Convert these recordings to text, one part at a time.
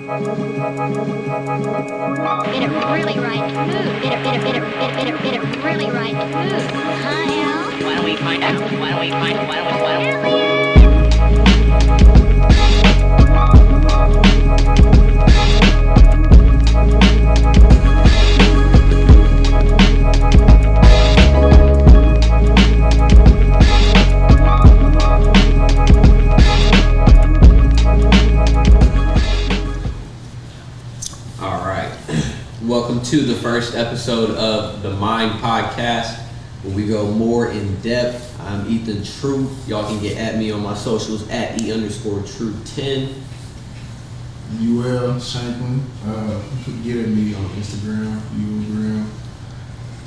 Bit of really right food. Bit of really right food. Huh, Al? Why don't we find out? Welcome to the first episode of the Mind Podcast, where we go more in depth. I'm Ethan Truth. Y'all can get at me on my socials at E_Truth10. UL Shanklin. You can get at me on Instagram, Ugram.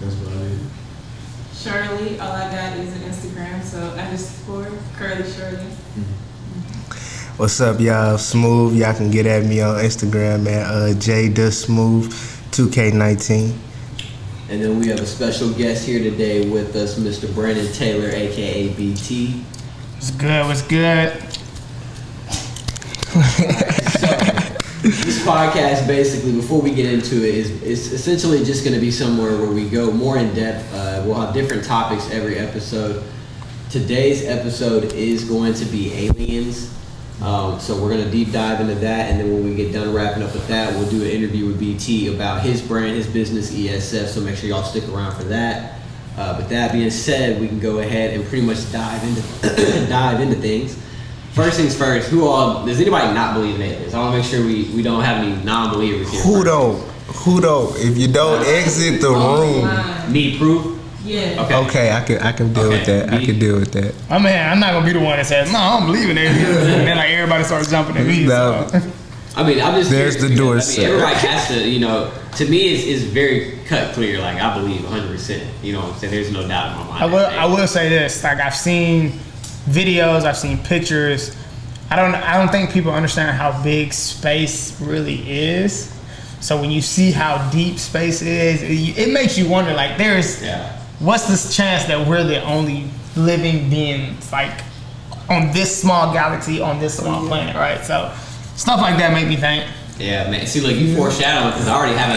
That's what I did. Shirley, all I got is an Instagram, so _Curly Shirley. What's up, y'all? Smooth. Y'all can get at me on Instagram at JDaSmooth2K19. And then we have a special guest here today with us, Mr. Brandon Taylor, aka BT. What's good? This podcast, basically, before we get into it, is essentially just going to be somewhere where we go more in depth. We'll have different topics every episode. Today's episode is going to be aliens. So we're going to deep dive into that, and then when we get done wrapping up with that, we'll do an interview with BT about his brand, his business, ESF, so make sure y'all stick around for that. But that being said, we can go ahead and pretty much dive into things. First things first, does anybody not believe in aliens? I want to make sure we don't have any non-believers here. Who don't? If you don't exit the room. Need proof? Yeah. Okay, I can deal with that. I can deal with that. I'm not gonna be the one that says, no, I don't believe in aliens. And then like everybody starts jumping at me. No. So. I mean, I'm just there's the door set. Everybody has to, to me, it's very cut clear. Like, I believe 100%. You know what I'm saying? There's no doubt in my mind. I will say this. Like, I've seen videos, I've seen pictures. I don't think people understand how big space really is. So when you see how deep space is, it makes you wonder. Like, what's this chance that we're the only living beings, like, on this small galaxy, on this small planet, right? So stuff like that make me think. Yeah, man. See, like, you foreshadowing because I already have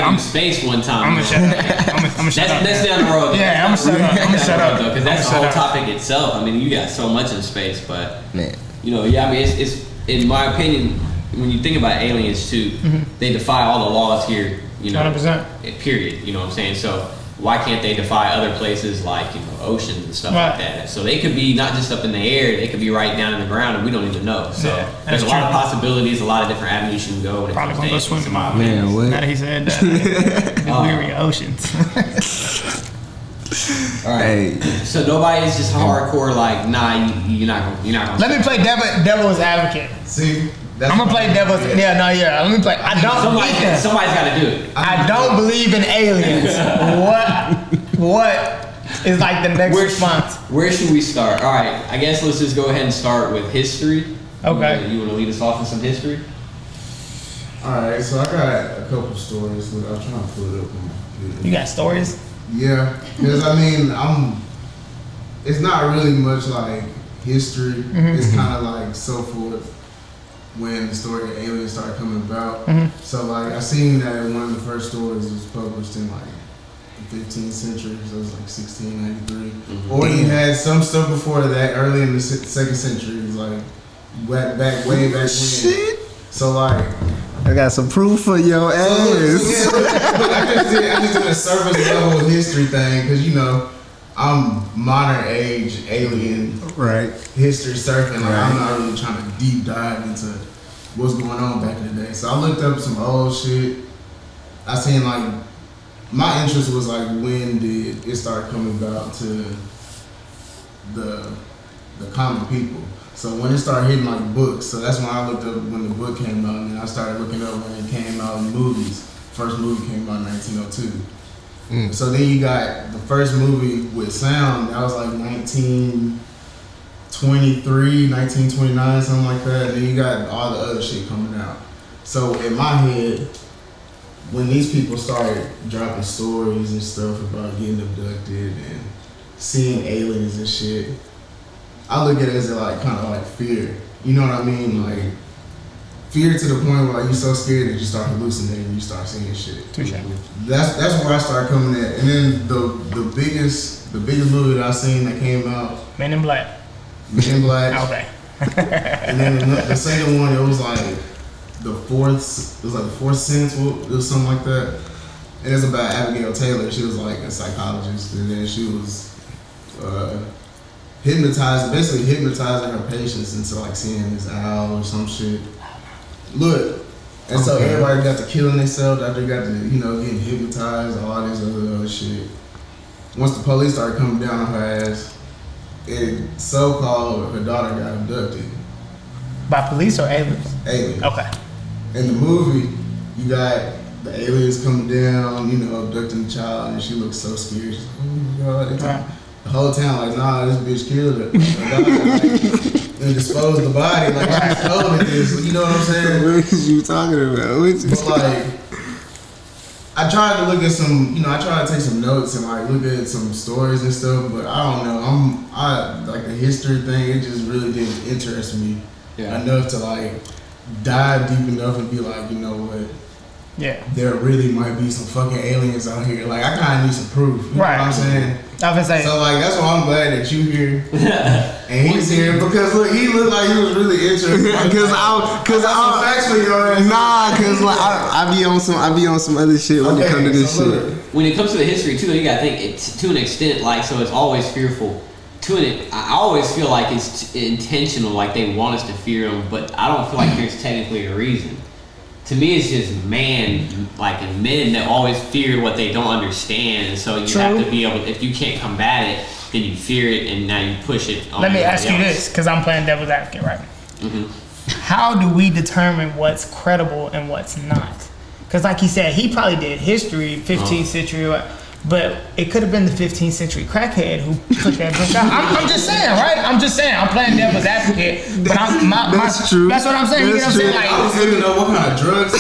I'm space one time. I'm gonna shut up. I'm gonna shut up. That's down the road. Yeah, I'm gonna shut up. Because that's the whole topic itself. I mean, you got so much in space, but man, it's in my opinion, when you think about aliens too, they defy all the laws here. 100%. Period. You know what I'm saying? So why can't they defy other places like oceans and stuff like that? So they could be not just up in the air; they could be right down in the ground, and we don't even know. So there's a lot of possibilities, a lot of different avenues you can go. Probably gonna go swim tomorrow. Man, what? Now that he said that, weary oceans. All right. Hey. So nobody's just hardcore like, nah, you're not gonna. Let me play devil's advocate. See? I'm gonna play devil's. Let me play. Somebody's got to do it. I don't believe in aliens. What is like the next response? Where should we start? All right, I guess let's just go ahead and start with history. Okay. You want to lead us off in some history? Alright, so I got a couple stories. Look, I'm trying to pull it up. You got stories? Yeah, because it's not really much like history. It's kind of like so forth when the story of aliens started coming about. So like I seen that one of the first stories was published in like the 15th century, so it was like 1693. Or you had some stuff before that, early in the second century, it was like way back when. Shit. So like I got some proof for your ass. I just did a surface level history thing because I'm modern age alien history surfing. Like I'm not really trying to deep dive into what's going on back in the day. So I looked up some old shit. I seen like my interest was like when did it start coming about to the common people. So when it started hitting like books, so that's when I looked up when the book came out, and then I started looking up when it came out in movies. First movie came out in 1902. So then you got the first movie with sound, that was like 1923, 1929, something like that. And then you got all the other shit coming out. So in my head, when these people started dropping stories and stuff about getting abducted and seeing aliens and shit, I look at it as like kind of like fear. You know what I mean? Like fear to the point where like you're so scared that you start hallucinating and you start seeing shit. Touche. That's where I started coming at. And then the biggest movie that I seen that came out, Men in Black. Men in Black. Okay. And then the second one, it was like the fourth sense, it was something like that. And it's about Abigail Taylor. She was like a psychologist, and then she was basically hypnotizing her patients into like seeing this owl or some shit. Look, and so everybody got to killing themselves after they got to, getting hypnotized, all this other shit. Once the police started coming down on her ass, her daughter got abducted. By police or aliens? Aliens. Okay. In the movie, you got the aliens coming down, abducting the child, and she looks so scared. She's like, oh my God. Right. The whole town like, nah, this bitch killed her. And disposed the body. Like, she's told it this. You know what I'm saying? What is you talking about? But like, I tried to look at some, I tried to take some notes and like look at some stories and stuff, but I don't know. I like the history thing, it just really didn't interest me enough to like dive deep enough and be like, you know what? Yeah. There really might be some fucking aliens out here. Like, I kind of need some proof. You know what I'm saying? I was saying. So like, that's why I'm glad that you here and he's here, because look, he looked like he was really interested. Cause I'm factually your ass. Nah, cause like I be on some other shit when it comes to this shit. When it comes to the history too, you gotta think it's to an extent, like, so it's always fearful. I always feel like it's intentional, like they want us to fear them, but I don't feel like there's technically a reason. To me, it's just men that always fear what they don't understand, and so you have to be able. If you can't combat it, then you fear it, and now you push it. On Let me ask you else. this, because I'm playing devil's advocate, right? Mm-hmm. How do we determine what's credible and what's not? Because, like he said, he probably did history, 15th century, but it could have been the 15th century crackhead who put that book out. I'm just saying, right? I'm just saying. I'm playing devil's advocate, but That's true. That's what I'm saying. You know what I'm saying? I don't even know what kind of drugs.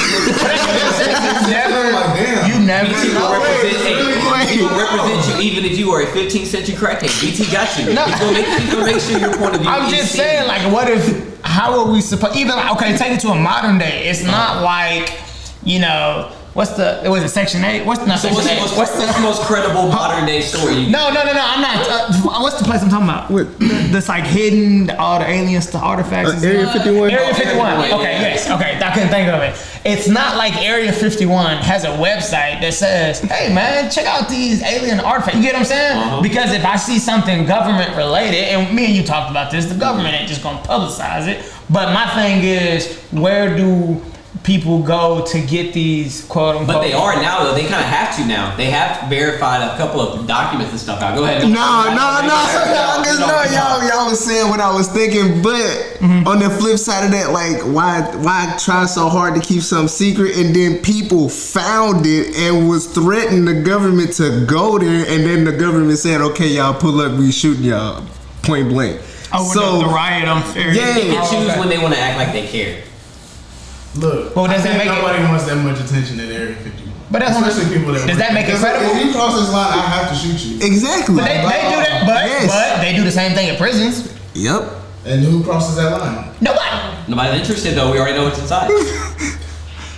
You never BT will know. represent you even if you are a 15th century crackhead. BT got you. No. He's gonna make sure your point of view I'm is just seen. saying, like, what if? How are we supposed? Even okay, take it to a modern day. It's not like, what's the? Was it Section 8? What's not Section 8? What's the most credible modern day story? No. I'm not. What's the place I'm talking about? That's like hidden, all the aliens, the artifacts. Area 51. Area 51. Yeah. Okay, yes. Okay, I couldn't think of it. It's not like Area 51 has a website that says, "Hey man, check out these alien artifacts." You get what I'm saying? Because if I see something government related, and me and you talked about this, the government ain't just gonna publicize it. But my thing is, where do people go to get these quote unquote? But they are now though. They kind of have to now. They have verified a couple of documents and stuff out. Go ahead. No. Y'all was saying what I was thinking, but on the flip side of that, like, why try so hard to keep something secret, and then people found it and was threatening the government to go there, and then the government said, okay, y'all pull up, we shooting y'all point blank. Oh, so the riot unfair. Yeah. They can choose when they want to act like they care. Look, Well, does I that think make nobody wants that much attention at Area 51. But that's especially people that does that make it credible? If you cross this line, I have to shoot you. Exactly. But they do that. But they do the same thing at prisons. Yep. And who crosses that line? Nobody. Nobody's interested though. We already know what's inside.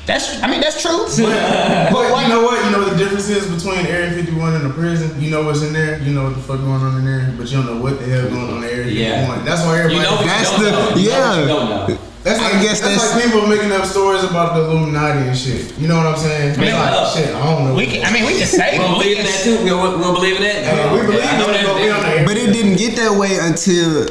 That's true. But you know what? You know what the difference is between Area 51 and the prison? You know what's in there. You know what the fuck going on in there, but you don't know what the hell going on in Area 51. That's why everybody. You know what That's you don't know. You know what you don't know. That's like, that's like people making up stories about the Illuminati and shit. You know what I'm saying? It's like, shit, I don't know. We can say We'll believe in that too. We'll believe in that. We believe in it, but we on the But it didn't get that way until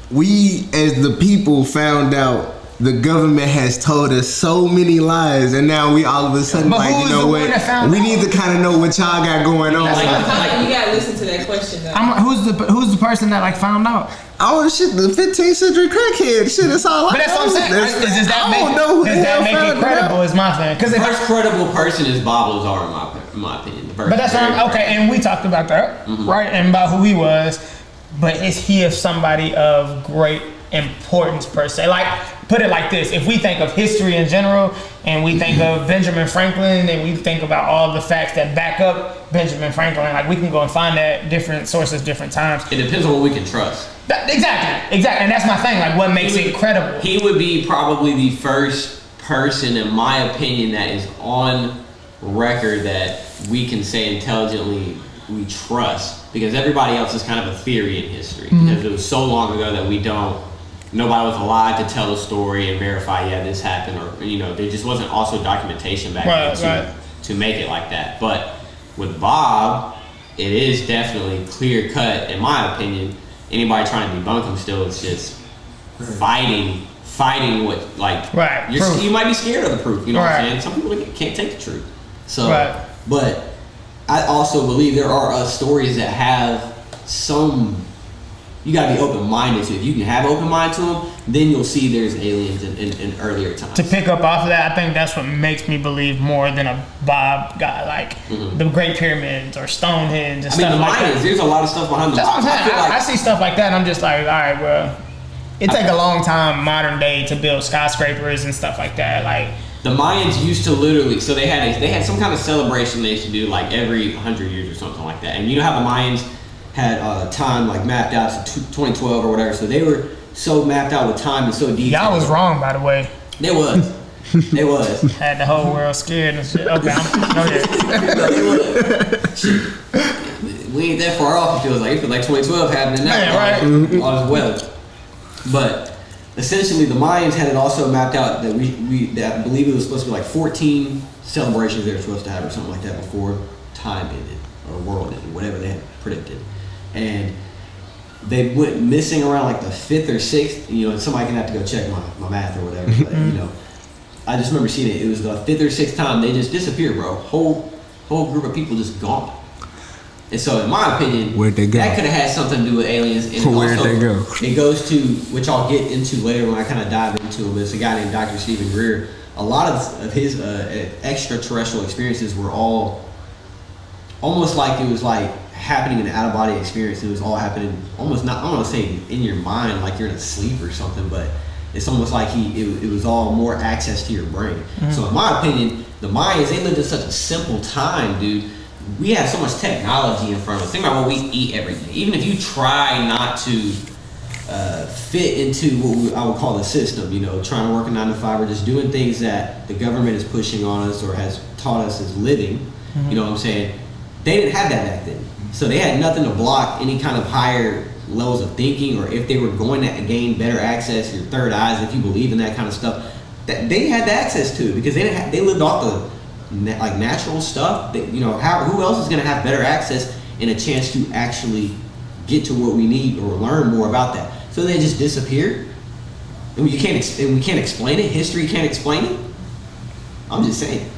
we, as the people, found out the government has told us so many lies, and now we all of a sudden But like, who you was know the what? one that found We out? need to kind of know what y'all got going on. You gotta listen to that question though. Who's the person that like found out? Oh shit, the 15th century crackhead shit. That's all. But that's what I'm saying. Does that make it credible? Is my thing. Because The first credible person is Bob Lazar, in my opinion. But that's what I'm okay. And we talked about that, right? And about who he was. But is he of somebody of great importance per se? Like, put it like this: if we think of history in general, and we think of Benjamin Franklin, and we think about all the facts that back up Benjamin Franklin, like we can go and find that different sources, different times. It depends on what we can trust. Exactly, and that's my thing. Like, what makes it credible? He would be probably the first person, in my opinion, that is on record that we can say intelligently we trust, because everybody else is kind of a theory in history, because it was so long ago that nobody was alive to tell a story and verify, yeah, this happened, or there just wasn't also documentation back then to make it like that. But with Bob, it is definitely clear cut, in my opinion. Anybody trying to debunk him still is just fighting what, like, you might be scared of the proof, you know what I'm saying? Some people can't take the truth. So, but I also believe there are stories that have some, you gotta be open-minded to. If you can have open mind to them, then you'll see there's aliens in earlier times. To pick up off of that, I think that's what makes me believe more than a Bob guy, like the Great Pyramids or Stonehenge and stuff like that. There's a lot of stuff behind the That's what I'm saying. I see stuff like that and I'm just like, all right, well, it take a long time modern day to build skyscrapers and stuff like that. Like, the Mayans used to literally, so they had some kind of celebration they used to do like every 100 years or something like that. And you know how the Mayans had time like mapped out to 2012 or whatever. So they were so mapped out with time and so detailed. Y'all was wrong, by the way. They was. They was. Had the whole world scared and shit. Okay, go ahead. They was. We ain't that far off. It feels like 2012 happening now. Yeah, All this weather. But essentially, the Mayans had it also mapped out that that I believe it was supposed to be like 14 celebrations they were supposed to have or something like that before time ended or world ended, whatever they had predicted. And they went missing around like the 5th or 6th. Somebody can have to go check my math or whatever. But, I just remember seeing it. It was the 5th or 6th time they just disappeared, bro. Whole group of people just gone. And so, in my opinion, where'd they go? That could have had something to do with aliens. And where'd they go? It goes to, which I'll get into later when I kind of dive into him. It's a guy named Dr. Stephen Greer. A lot of his extraterrestrial experiences were all almost like it was like happening in an out-of-body experience. It was all happening almost not, I don't want to say in your mind like you're in a sleep or something, but it's almost like it was all more access to your brain. So in my opinion, the Mayans, they lived in such a simple time, dude. We have so much technology in front of us. Think about what we eat every day. Even if you try not to fit into what I would call the system, trying to work a 9 to 5 or just doing things that the government is pushing on us or has taught us as living, you know what I'm saying? They didn't have that back then. So they had nothing to block any kind of higher levels of thinking, or if they were going to gain better access, your third eyes, if you believe in that kind of stuff, that they had the access to, because they lived off the natural stuff. That, who else is going to have better access and a chance to actually get to what we need or learn more about that? So they just disappeared, and we can't explain it. History can't explain it. I'm just saying.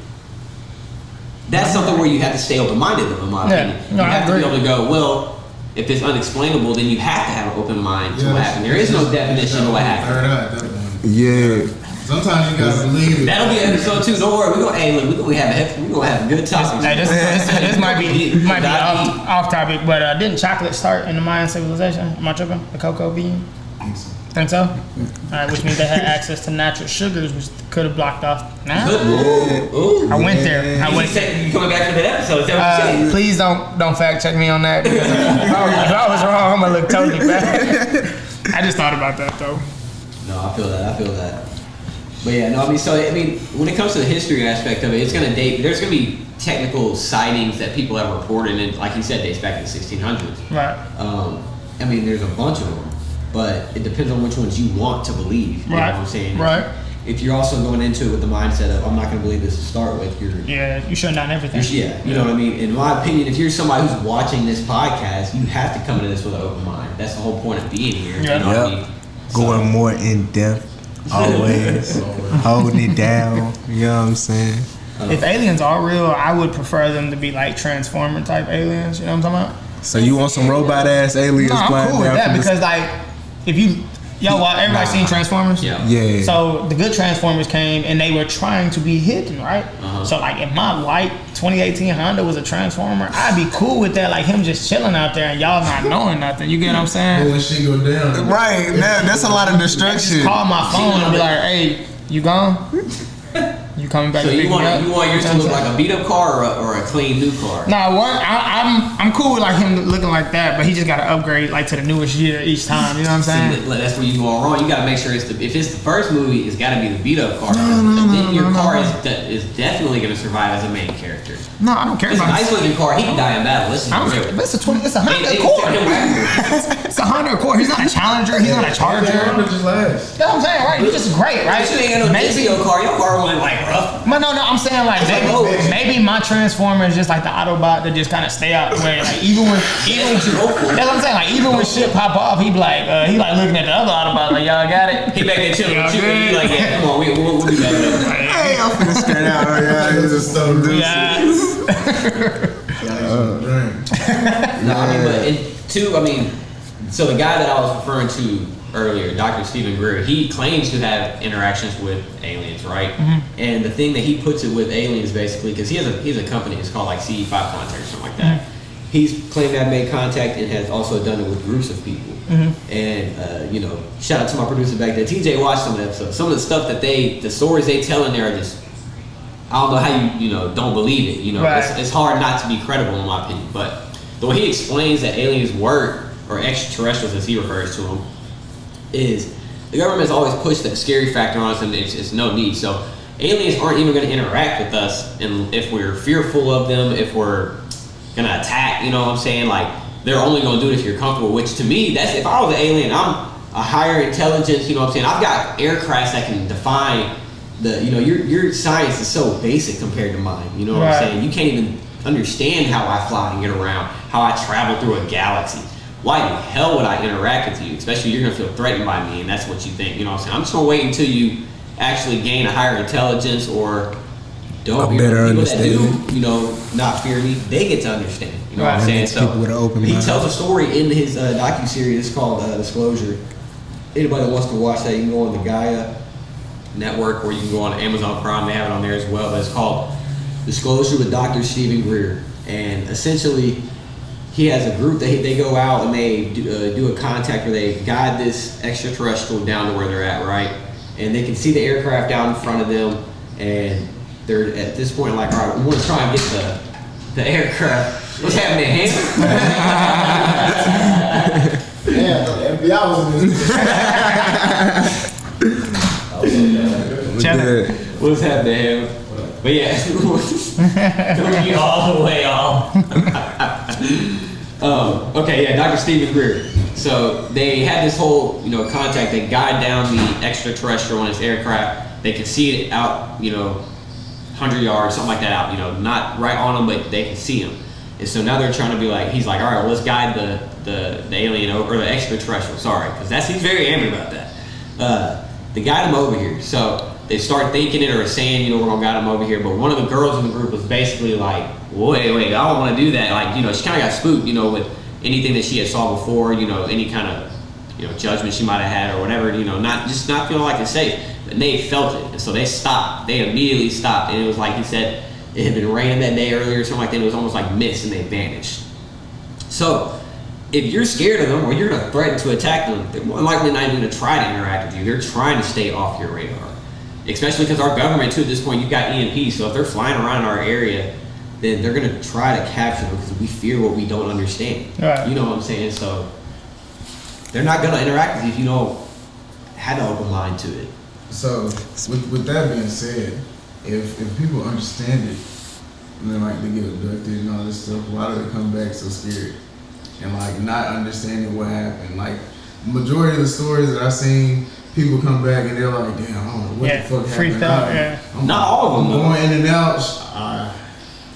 That's something where you have to stay open-minded, in my opinion. You have to be able to go, well, if it's unexplainable, then you have to have an open mind to what happened. There is no definition of what happened. Yeah. Sometimes you gotta believe it. That'll be episode 2. Don't worry, we're gonna have a good topic. Hey, this might be off topic, but didn't chocolate start in the Mayan civilization? Am I tripping? The cocoa bean? Think so? All right, which means they had access to natural sugars, which could have blocked off. Nah. I went there. You coming back for that episode? Is that what you said? Please don't fact check me on that. Because if I was wrong, I'm gonna look totally bad. I just thought about that though. No, I feel that. But yeah, no, when it comes to the history aspect of it, it's gonna date. There's gonna be technical sightings that people have reported, and like you said, dates back in the 1600s. Right. There's a bunch of them. But it depends on which ones you want to believe. You know what I'm saying? Right. If you're also going into it with the mindset of, I'm not going to believe this to start with, you shut down everything. You know what I mean? In my opinion, if you're somebody who's watching this podcast, you have to come into this with an open mind. That's the whole point of being here. Yeah. You know what I mean? Going more in depth, always holding it down. You know what I'm saying? If aliens are real, I would prefer them to be like Transformer type aliens. You know what I'm talking about? So you want some robot ass aliens? No, I'm cool with that because if everybody seen Transformers? Yeah. So the good Transformers came and they were trying to be hidden, right? So like if my white 2018 Honda was a Transformer, I'd be cool with that, like him just chilling out there and y'all not knowing nothing. You get what I'm saying? But when she go down, right, that's a lot of destruction. Just call my phone and be like, hey, you gone? You coming back. So to you pick me up. want yours to look like a beat up car or a clean new car? Nah, I'm cool with like him looking like that, but he just got to upgrade like to the newest year each time. You know what I'm saying? See, that's where you going wrong. You got to make sure if it's the first movie, it's got to be the beat up car. Then your car is definitely going to survive as a main character. No, I don't care It's a about nice looking car. He can die in battle. Listen, I don't care. But it's a Honda Accord. It's a Honda Accord. He's not a Challenger. He's not a Charger. Just last. You know what I'm saying, right? He's just great, right? You ain't got no Disney car. Your car went like rough. But no, I'm saying like maybe my Transformer is just like the Autobot that just kind of stay out the way. Like even when that's what I'm saying. Like even when shit pop off, he be like he like looking at the other Autobot like y'all got it. He back there chilling with you. And you like, yeah, come on, we'll be back there. Hey, I'm finna skirt out. Yeah, It's a stone dude. No, I mean, but so the guy that I was referring to earlier, Dr. Stephen Greer, he claims to have interactions with aliens, right? Mm-hmm. And the thing that he puts it with aliens, basically, because he has a company, it's called like CE5 Contact or something like that. Mm-hmm. He's claimed to have made contact and has also done it with groups of people. Mm-hmm. And shout out to my producer back there. TJ watched some of the episodes. Some of the stuff that the stories they tell in there are just, I don't know how you don't believe it. Right. It's hard not to be credible in my opinion. But the way he explains that aliens work, or extraterrestrials as he refers to them, is the government's always pushed that scary factor on us, and it's no need. So aliens aren't even going to interact with us, and if we're fearful of them, if we're going to attack, you know what I'm saying? Like, they're only going to do it if you're comfortable. Which to me, that's if I was an alien, I'm a higher intelligence. You know what I'm saying? I've got aircrafts that can define your science is so basic compared to mine. You know what I'm saying? You can't even understand how I fly and get around, how I travel through a galaxy. Why the hell would I interact with you? Especially you're gonna feel threatened by me, and that's what you think. You know what I'm saying? I'm just gonna wait until you actually gain a higher intelligence or don't. Better people that understanding. do, not fear me, they get to understand. You know what I'm saying? So people with an open he mind. tells a story in his docu-series. It's called Disclosure. Anybody that wants to watch that, you can go on the Gaia network, or you can go on Amazon Prime. They have it on there as well. But it's called Disclosure with Dr. Stephen Greer, and essentially, he has a group that they go out and they do a contact where they guide this extraterrestrial down to where they're at, right? And they can see the aircraft down in front of them, and they're at this point like, all right, we want to try and get the aircraft. What's happening, Hank? Yeah, the FBI was in this. What's happening, Hank? But yeah, don't be all the way off. Okay, yeah, Dr. Stephen Greer. So they had this whole, contact. They guide down the extraterrestrial on his aircraft. They can see it out, 100 yards, something like that out. Not right on them, but they can see him. And so now they're trying to be like, he's like, all right, well, let's guide the alien over, or the extraterrestrial. Sorry, because he's very angry about that. They guide him over here. So they start thinking it or saying, we're gonna guide him over here. But one of the girls in the group was basically like, wait, I don't want to do that. Like, she kind of got spooked, with anything that she had saw before, any kind of, judgment she might have had or whatever, not feeling like it's safe. And they felt it, and so they stopped. They immediately stopped, and it was like he said, it had been raining that day earlier or something like that. It was almost like mist, and they vanished. So if you're scared of them or you're gonna threaten to attack them, they're more likely not even gonna try to interact with you. They're trying to stay off your radar. Especially because our government, too, at this point, you've got EMP, so if they're flying around our area, then they're going to try to capture them because we fear what we don't understand. Right. You know what I'm saying? So they're not going to interact with you if you don't have an open mind to it. So with that being said, if people understand it, and then like they get abducted and all this stuff, why do they come back so scared? And like not understanding what happened. Like majority of the stories that I've seen, people come back and they're like, damn, I don't know what the fuck freaked happened. out, Not all of them. Going in and out.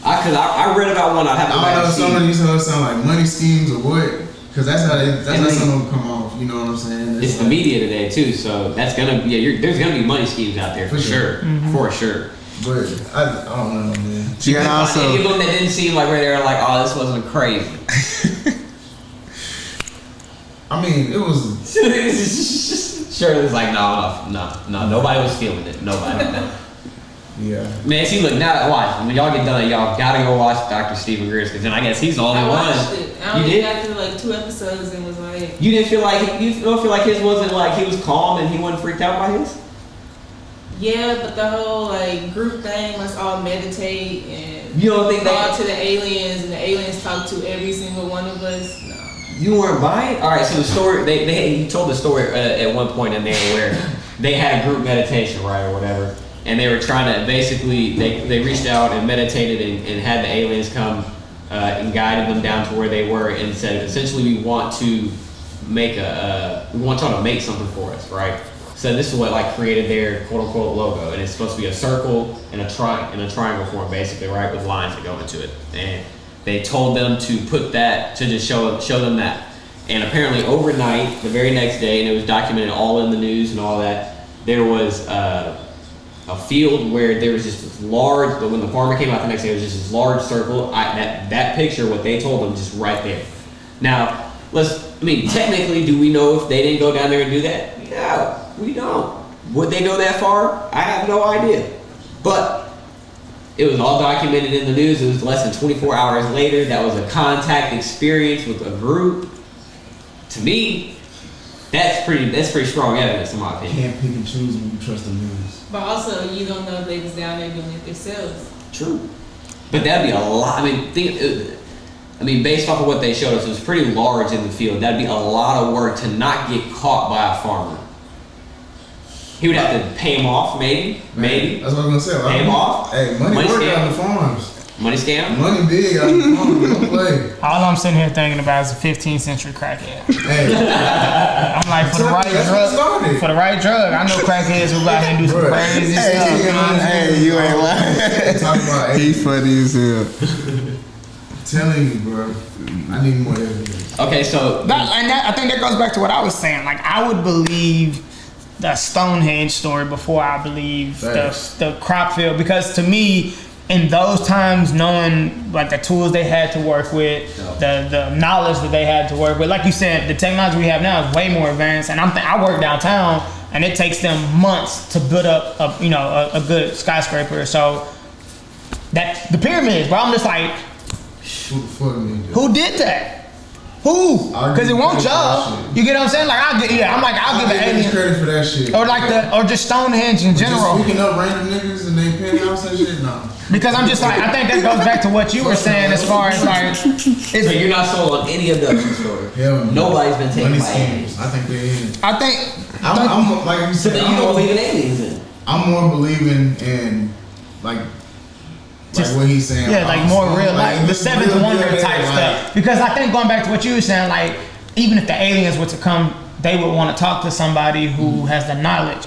I read about one. I have to I don't know. Some of these sound like money schemes or what? Because that's how some of them come off. You know what I'm saying? It's the media today too, so that's gonna there's gonna be money schemes out there for sure, for sure. But I don't know, man. You can also find any of them that didn't seem like where they were like, oh, this wasn't crazy. I mean, it was. Sure, it was like, no, nobody was feeling it. Nobody. Yeah. Man, see, look, now watch. When y'all get done, y'all gotta go watch Dr. Stephen Greer, because then I guess he's the only one. I watched it. I only got through like 2 episodes and was like. You don't feel like his wasn't like he was calm and he wasn't freaked out by his? Yeah, but the whole like group thing, let's all meditate and You don't think talk they? to the aliens, and the aliens talk to every single one of us. No. You weren't buying? All right. So the story he told the story at one point in there where they had a group meditation, right, or whatever, and they were trying to basically they reached out and meditated and had the aliens come and guided them down to where they were and said essentially we want to make we want y'all to make something for us, right? So this is what like created their quote unquote logo, and it's supposed to be a circle and a triangle form, basically, right, with lines that go into it. And they told them to put that to just show them that. And apparently overnight, the very next day, and it was documented all in the news and all that, there was a field where there was just this large. But when the farmer came out the next day, it was just this large circle. That picture, what they told them, just right there. Now technically, do we know if they didn't go down there and do that? Yeah. We don't. Would they go that far? I have no idea. But it was all documented in the news. It was less than 24 hours later. That was a contact experience with a group. To me, that's pretty strong evidence in my You opinion. can't pick and choose when you trust the news. But also, you don't know if they was down there doing it themselves. True. But that'd be a lot. Based off of what they showed us, it was pretty large in the field. That'd be a lot of work to not get caught by a farmer. He would have to pay him off, maybe. That's what I was gonna say. Pay him off. Hey, money work scam. out on the farms. Money scam. Money big out on the farms. Don't play. All I'm sitting here thinking about is a 15th century crackhead. Hey, I'm like, for the right that's what drug, started. for the right drug, I know crackheads who go out here and do some Bruh. crazy stuff. You know what I'm saying? Hey, you ain't lying. Talk about He funny as hell. telling you, bro. I need more evidence. Okay, so I think that goes back to what I was saying. Like, I would believe the Stonehenge story before I believe the crop field, because to me, in those times, knowing like the tools they had to work with, the knowledge that they had to work with, like you said, the technology we have now is way more advanced. And I work downtown, and it takes them months to build up a good skyscraper. So that the pyramids, bro, I'm just like, Who the fuck me? who did that? Who? Because it won't y'all. You get what I'm saying? Like I'll give the alien credit for that shit. or just Stonehenge in general. Just speaking up random niggas and they penthouse and shit, no. Because I'm just like, I think that goes back to what you were saying as far as like, so you're not sold on any of those stories. Hell no. Nobody's been taken Money by aliens. schemes. I think they in. I think I'm like you So said. then you don't believe in aliens then? I'm more believing in like what he's saying. yeah, like more real, like the this is seventh real wonder deal, type like, stuff. Because I think going back to what you were saying, like even if the aliens were to come, they would want to talk to somebody who has the knowledge.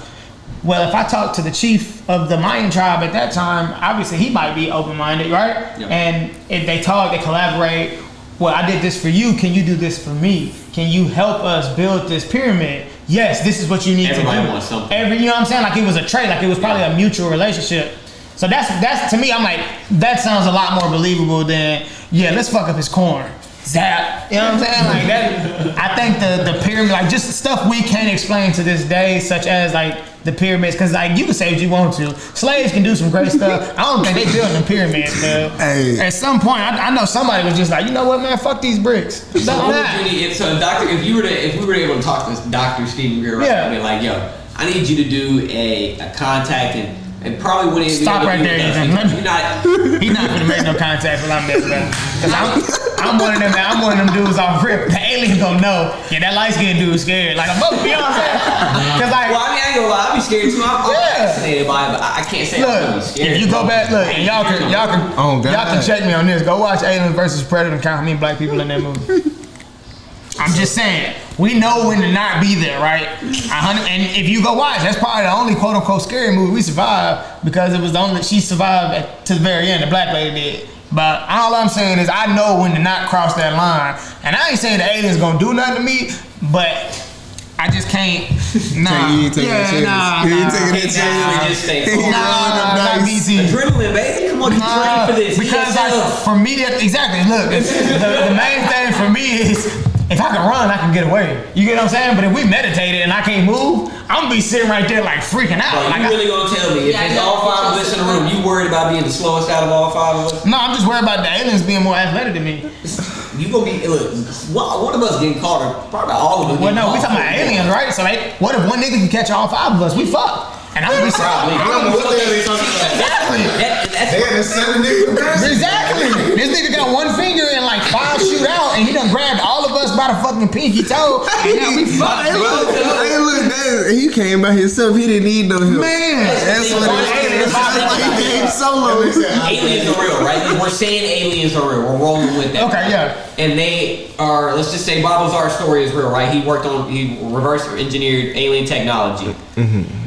Well, if I talk to the chief of the Mayan tribe at that time, obviously he might be open-minded, right? Yep. And if they talk, they collaborate. Well, I did this for you. Can you do this for me? Can you help us build this pyramid? Yes, this is what you need Everybody to do. wants something. You know what I'm saying? Like it was a trade. Like it was probably a mutual relationship. So that's to me. I'm like, that sounds a lot more believable than let's fuck up his corn. Zap. You know what I'm saying? Like that. I think the pyramid, like just stuff we can't explain to this day, such as like the pyramids, because like you can say what you want to. Slaves can do some great stuff. I don't think they building pyramids, man. Hey. At some point, I know somebody was just like, you know what, man, fuck these bricks. So what would you need? So doctor, if we were able to talk to Dr. Stephen Greer, right? I'd be like, yo, I need you to do a contact and probably wouldn't even Stop right there, Ethan. You're not. He's not gonna make no contact when I'm there, bro. Cause I'm one of them, man. I'm one of them dudes off rip. The aliens gonna know. Yeah, that light skinned dude is scared. Like I'm both, you know what I'm saying? Cause like, Well, I mean, I ain't gonna lie, I'd be scared too. I'm fascinated by it, but I can't say I'm really look, scared. if you go back, look, and y'all can Oh, God. y'all can check me on this. Go watch Alien vs Predator and count how many black people in that movie. I'm just saying, we know when to not be there, right? And if you go watch, that's probably the only quote unquote scary movie we survived, because it was the only she survived to the very end. The black lady did. But all I'm saying is I know when to not cross that line. And I ain't saying the aliens gonna do nothing to me, but I just can't. Nah. You ain't taking that chance. You ain't taking that Really chance. just stay He focused. rolling Not the dice. BT. Adrenaline, baby. Come on, you trained for this. Because Yes, sir. for me, exactly. Look, the main thing for me is if I can run, I can get away. You get what I'm saying? But if we meditated and I can't move, I'm gonna be sitting right there like freaking out. Bro, Like, you really gonna tell me if Yeah, it's all five of us in the room, you worried about being the slowest out of all five of us? no, I'm just worried about the aliens being more athletic than me. You gonna be look. One of us getting caught, or probably all of us. Well, getting no, we caught. talking about aliens, right? So what if one nigga can catch all five of us? We fucked. And I'm just Probably. I don't know what the hell they talking about. exactly. That's They had a 7 nigga capacity. Exactly. This nigga got one finger and like 5 shoot out, and he done grabbed all of us by the fucking pinky toe. And now we fucked. Hey, look, he came by himself. He didn't need no help. Man, That's what it is. It's like he came solo. aliens are real, right? We're saying aliens are real. We're rolling with that. Okay, yeah. And they are, let's just say Bob Lazar's story is real, right? He reverse engineered alien technology.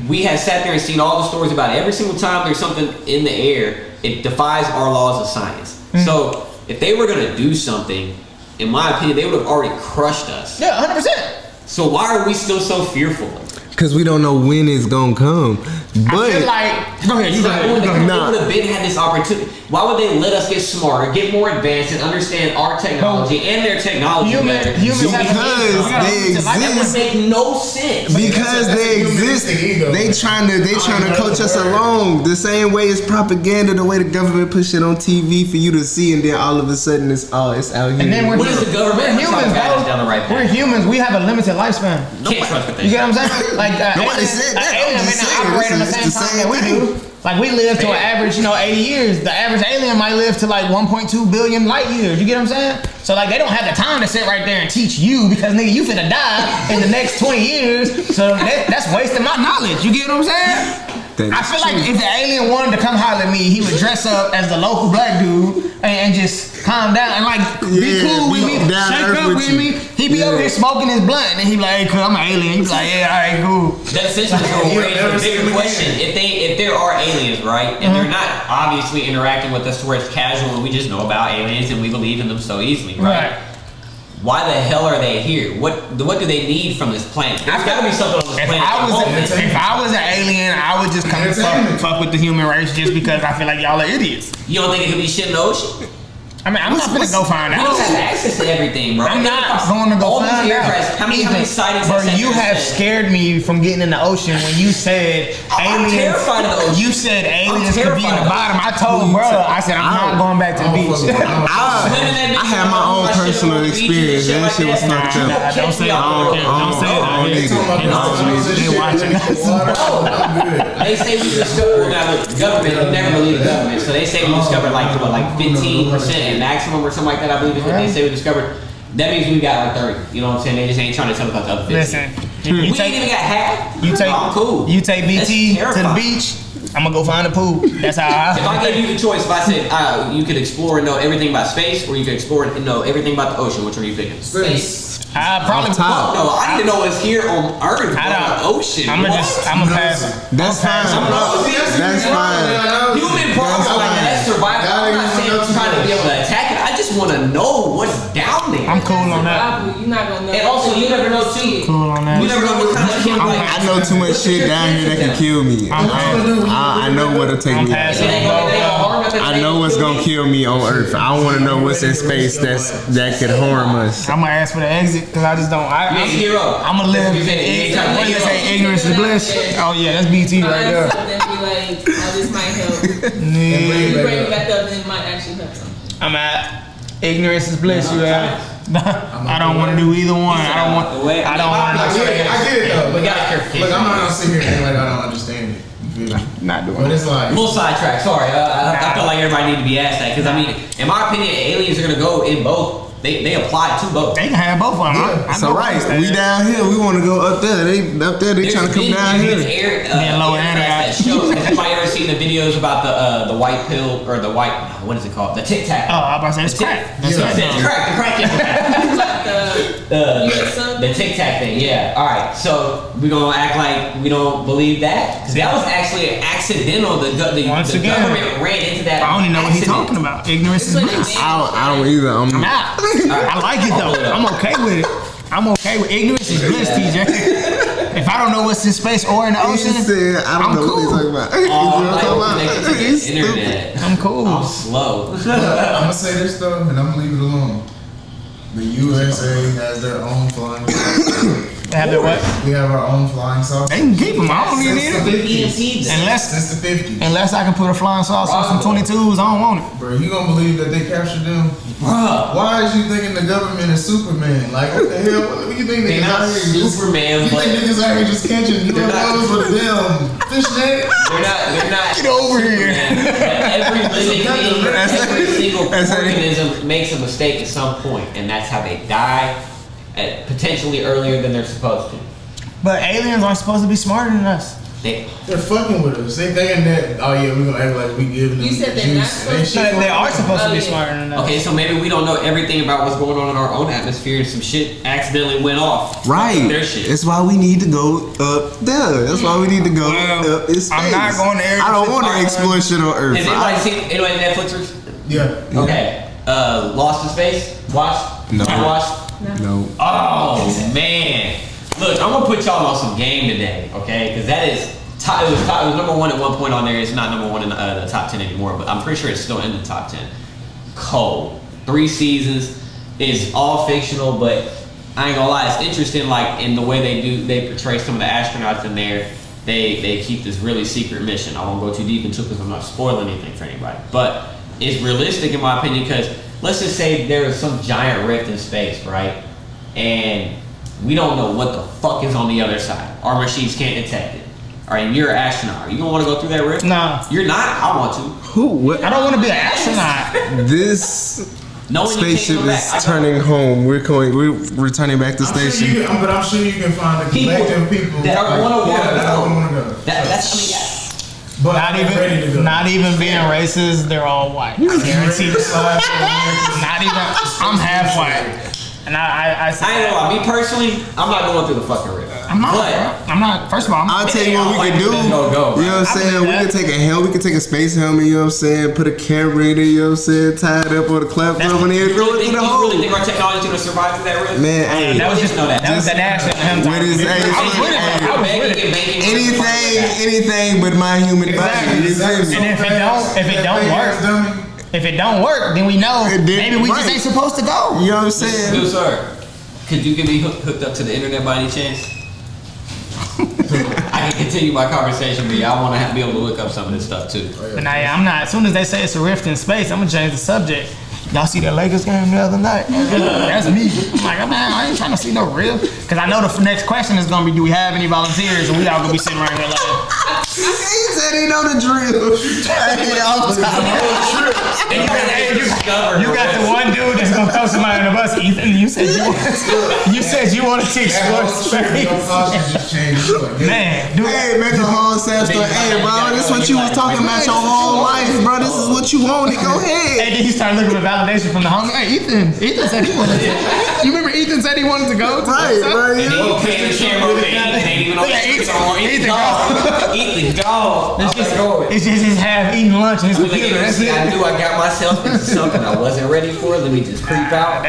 We have sat there and seen all the stories about it. Every single time there's something in the air, it defies our laws of science. So if they were gonna do something, in my opinion, they would have already crushed us. Yeah, 100%. So why are we still so fearful? Because we don't know when it's gonna come. But I feel like, go ahead, you go ahead. They would have been had this opportunity. Why would they let us get smarter, get more advanced, and understand our technology and their technology better? Humans have because they That would exist. make no sense. Because they exist, they trying to coach us along the same way as propaganda, the way the government push it on TV for you to see, and then all of a sudden it's out here. And then What is the government we're humans, trying to guide us bro. down the right path? We're humans. We have a limited lifespan. Can't trust what they You get say. what I'm saying? Like Nobody said that. Alien I'm may just not saying, operate on the it's same the time same that we thing. do. Like we live to an average, 80 years. The average alien might live to like 1.2 billion light years. You get what I'm saying? So like they don't have the time to sit right there and teach you because nigga you finna die in the next 20 years. So that's wasting my knowledge. You get what I'm saying? I feel like if the alien wanted to come holler at me, he would dress up as the local black dude and just calm down and like be cool with me, shake up with me. He be over here smoking his blunt and he be like, hey, cuz I'm an alien. He be like, yeah, all right, cool. That essentially is going to raise a bigger question. If there are aliens, right, and they're not obviously interacting with us to where it's casual and we just know about aliens and we believe in them so easily, right? Why the hell are they here? What do they need from this planet? There's got to be something on this planet. If I was an alien, I would just come and fuck with the human race just because I feel like y'all are idiots. You don't think it could be shit in the ocean? I mean, I'm not gonna go find We don't out. have access to everything, bro. I'm not going to go All find these out. aircrafts. How many sightings Bro, have you have scared me from getting in the ocean when you said I'm aliens. terrified of the ocean. You said aliens could be in the terrified of bottom. I told bro, I said I'm not going back to the beach. I had my own personal experience. That shit was fucked up. Nah, don't say that. Don't say that. They watching us. They say we discovered, now the government, we never believe the government, so they say we discovered like 15% at maximum or something like that, I believe is what they say we discovered. That means we got like 30, you know what I'm saying? They just ain't trying to tell us about the other 15. Listen, We ain't even got half. You take, I'm cool. You take BT That's to the terrifying. beach. I'm gonna go find a pool. That's how If I gave you the choice, if I said you could explore and know everything about space, or you could explore and know everything about the ocean, which one are you picking? Space. I probably top. No, I need to know what's here on Earth, I the ocean. I'm gonna pass. That's fine. That's fine. Human problems like that survival. I'm not saying I'm trying to be able to attack it. I just want to know what's down there. I'm cool on that. You're not gonna know. And also, you never know too. Cool on You that. never know what kind of shit like. I know too much shit down here that can kill me. I know what'll take me out. I know what's gonna kill me on Earth. I want to know what's in space that could harm us. I'm gonna ask for the exit because I just don't. You're a hero. I'm gonna live. You said it. What do you say? Ignorance is bliss. Oh yeah, that's BT right there. Something be like, oh, this might help. Nah. You bring it back up, then it might actually help something. I'm at ignorance is bliss. You at? I don't want to do either one. I don't want. I don't want I to. get it though. We got a clarification. Look, I'm not gonna sit here and act like I don't understand it. You feel me? Not doing But it. it's like, Little sidetrack. Sorry, I feel like everybody need to be asked that because I mean, in my opinion, aliens are gonna go in both. They apply to both. They can have both of them. I So know right, what we down here. We want to go up there. They up there. They trying to come down here. low That shows. Has anybody ever seen the videos about the white pill or the white? What is it called? The Tic Tac. Oh, I'm about to say it's crack. That's It's right. crack. The crack. The Tic Tac thing. Yeah. All right. So we gonna act like we don't believe that because that was actually accidental. The Once again, government ran into that. I don't even know what he's accident. talking about. Ignorance is bliss. I don't either. I'm out. I like it though. I'm okay with it. I'm okay with ignorance is bliss, TJ. If I don't know what's in space or in the He ocean, said, I don't I'm know what he's cool. talking about. Oh, You know I'm what I'm talking connected to about? the He's stupid. internet. I'm cool. I'm slow. I'm gonna say this though, and I'm gonna leave it alone. The USA has their own flying saucers. They have their what? We have our own flying sauce. They can keep them. I don't need Since the it. 50s. Unless Since the 50s. unless I can put a flying sauce on some 22s, I don't want it. Bro, you gonna believe that they captured them? Bruh. Why is you thinking the government is Superman? Like, what the hell? What do you think They're niggas not out here just... Superman, You but think niggas out here just catching They're not- UFOs with them fishnet? they're not. Get over here. Every living thing, every single that's- organism makes a mistake at some point, and that's how they die, at potentially earlier than they're supposed to. But aliens aren't supposed to be smarter than us. They, They're fucking with us. They thinking that, oh yeah, we're gonna act like we giving them You said they're juice. not And supposed shit They are supposed to be yeah. smarter than us. okay, so maybe we don't know everything about what's going on in our own atmosphere, and some shit accidentally went off. Right. Their shit. That's why we need to go up there. That's why we need to go Well, up in space. I'm not going to Area I don't want to 51. explore shit on Earth. Has anybody seen anybody Netflixers? Yeah. Okay. Lost in Space? Watched? No. You watched? No. Oh man! Look, I'm gonna put y'all on some game today, okay? Because that is top. It was number one at one point on there. It's not number one in the top 10 anymore, but I'm pretty sure it's still in the top 10. Cold. 3 seasons. It's all fictional, but I ain't gonna lie. It's interesting, like in the way they portray some of the astronauts in there. They keep this really secret mission. I won't go too deep into it because I'm not spoiling anything for anybody, but it's realistic in my opinion because let's just say there is some giant rift in space, right? And we don't know what the fuck is on the other side. Our machines can't detect it. All right, and you're an astronaut. Are you gonna want to go through that rift? Nah. You're not. I want to. Who? What? I don't want to be an astronaut. This Knowing you can't spaceship come back. is turning home. We're returning back to I'm sure station. but I'm sure you can find a People collective people that wanna want to go. That's But Not I'm ready to go. even, not even being racist, they're all white. I guarantee you. Not even. I'm half white, and I I ain't gonna lie. Me personally, I'm not going through the fucking rift. I'm not. But I'm not. First of all, I'll I'm, tell you what we Like, can do. let's go, You know what I'm saying? We that. can take a helmet. We can take a space helmet. You know what I'm saying? Put a camera in it. You know what I'm saying? Tie it up on the clap That's- over there. you Throw really it think, through the you really hole. think our technology is gonna survive through that rift? Man, hey. that was just know that. That was the national him What is- talking. hey, I was with it. hey, I was with it. Anything but my human body. You feel me? And if it don't work, if it don't work, then we know It didn't maybe we just work. ain't supposed to go. You know what I'm Good saying? sir. Could you get me hooked up to the internet by any chance? I can continue my conversation, but I want to be able to look up some of this stuff too. But now, yeah, I'm not. As soon as they say it's a rift in space, I'm gonna change the subject. Y'all see that Lakers game the other night? That's me. I'm like, man, I ain't trying to see no real. Because I know the next question is gonna be, do we have any volunteers? And we all gonna be sitting right here like, He said he know the drill. Hey, I'm hey, you got the one dude that's gonna throw somebody on the bus. Ethan, you said you wanted to explore space. Man, dude. Hey, make a whole sad story. Hey, bro, this is what you was talking about your whole life, bro. This is what you wanted. Go ahead. And then he started looking for validation from the homie. Hey, Ethan said he wanted to. You remember Ethan said he wanted to go? Right, bro. And then you pan the camera over there. Ethan ain't even on the streets anymore. Ethan gone. Ethan gone. It's just his half eating lunch and his computer. That's it. I knew I got myself into something I wasn't ready for. Let me just creep out.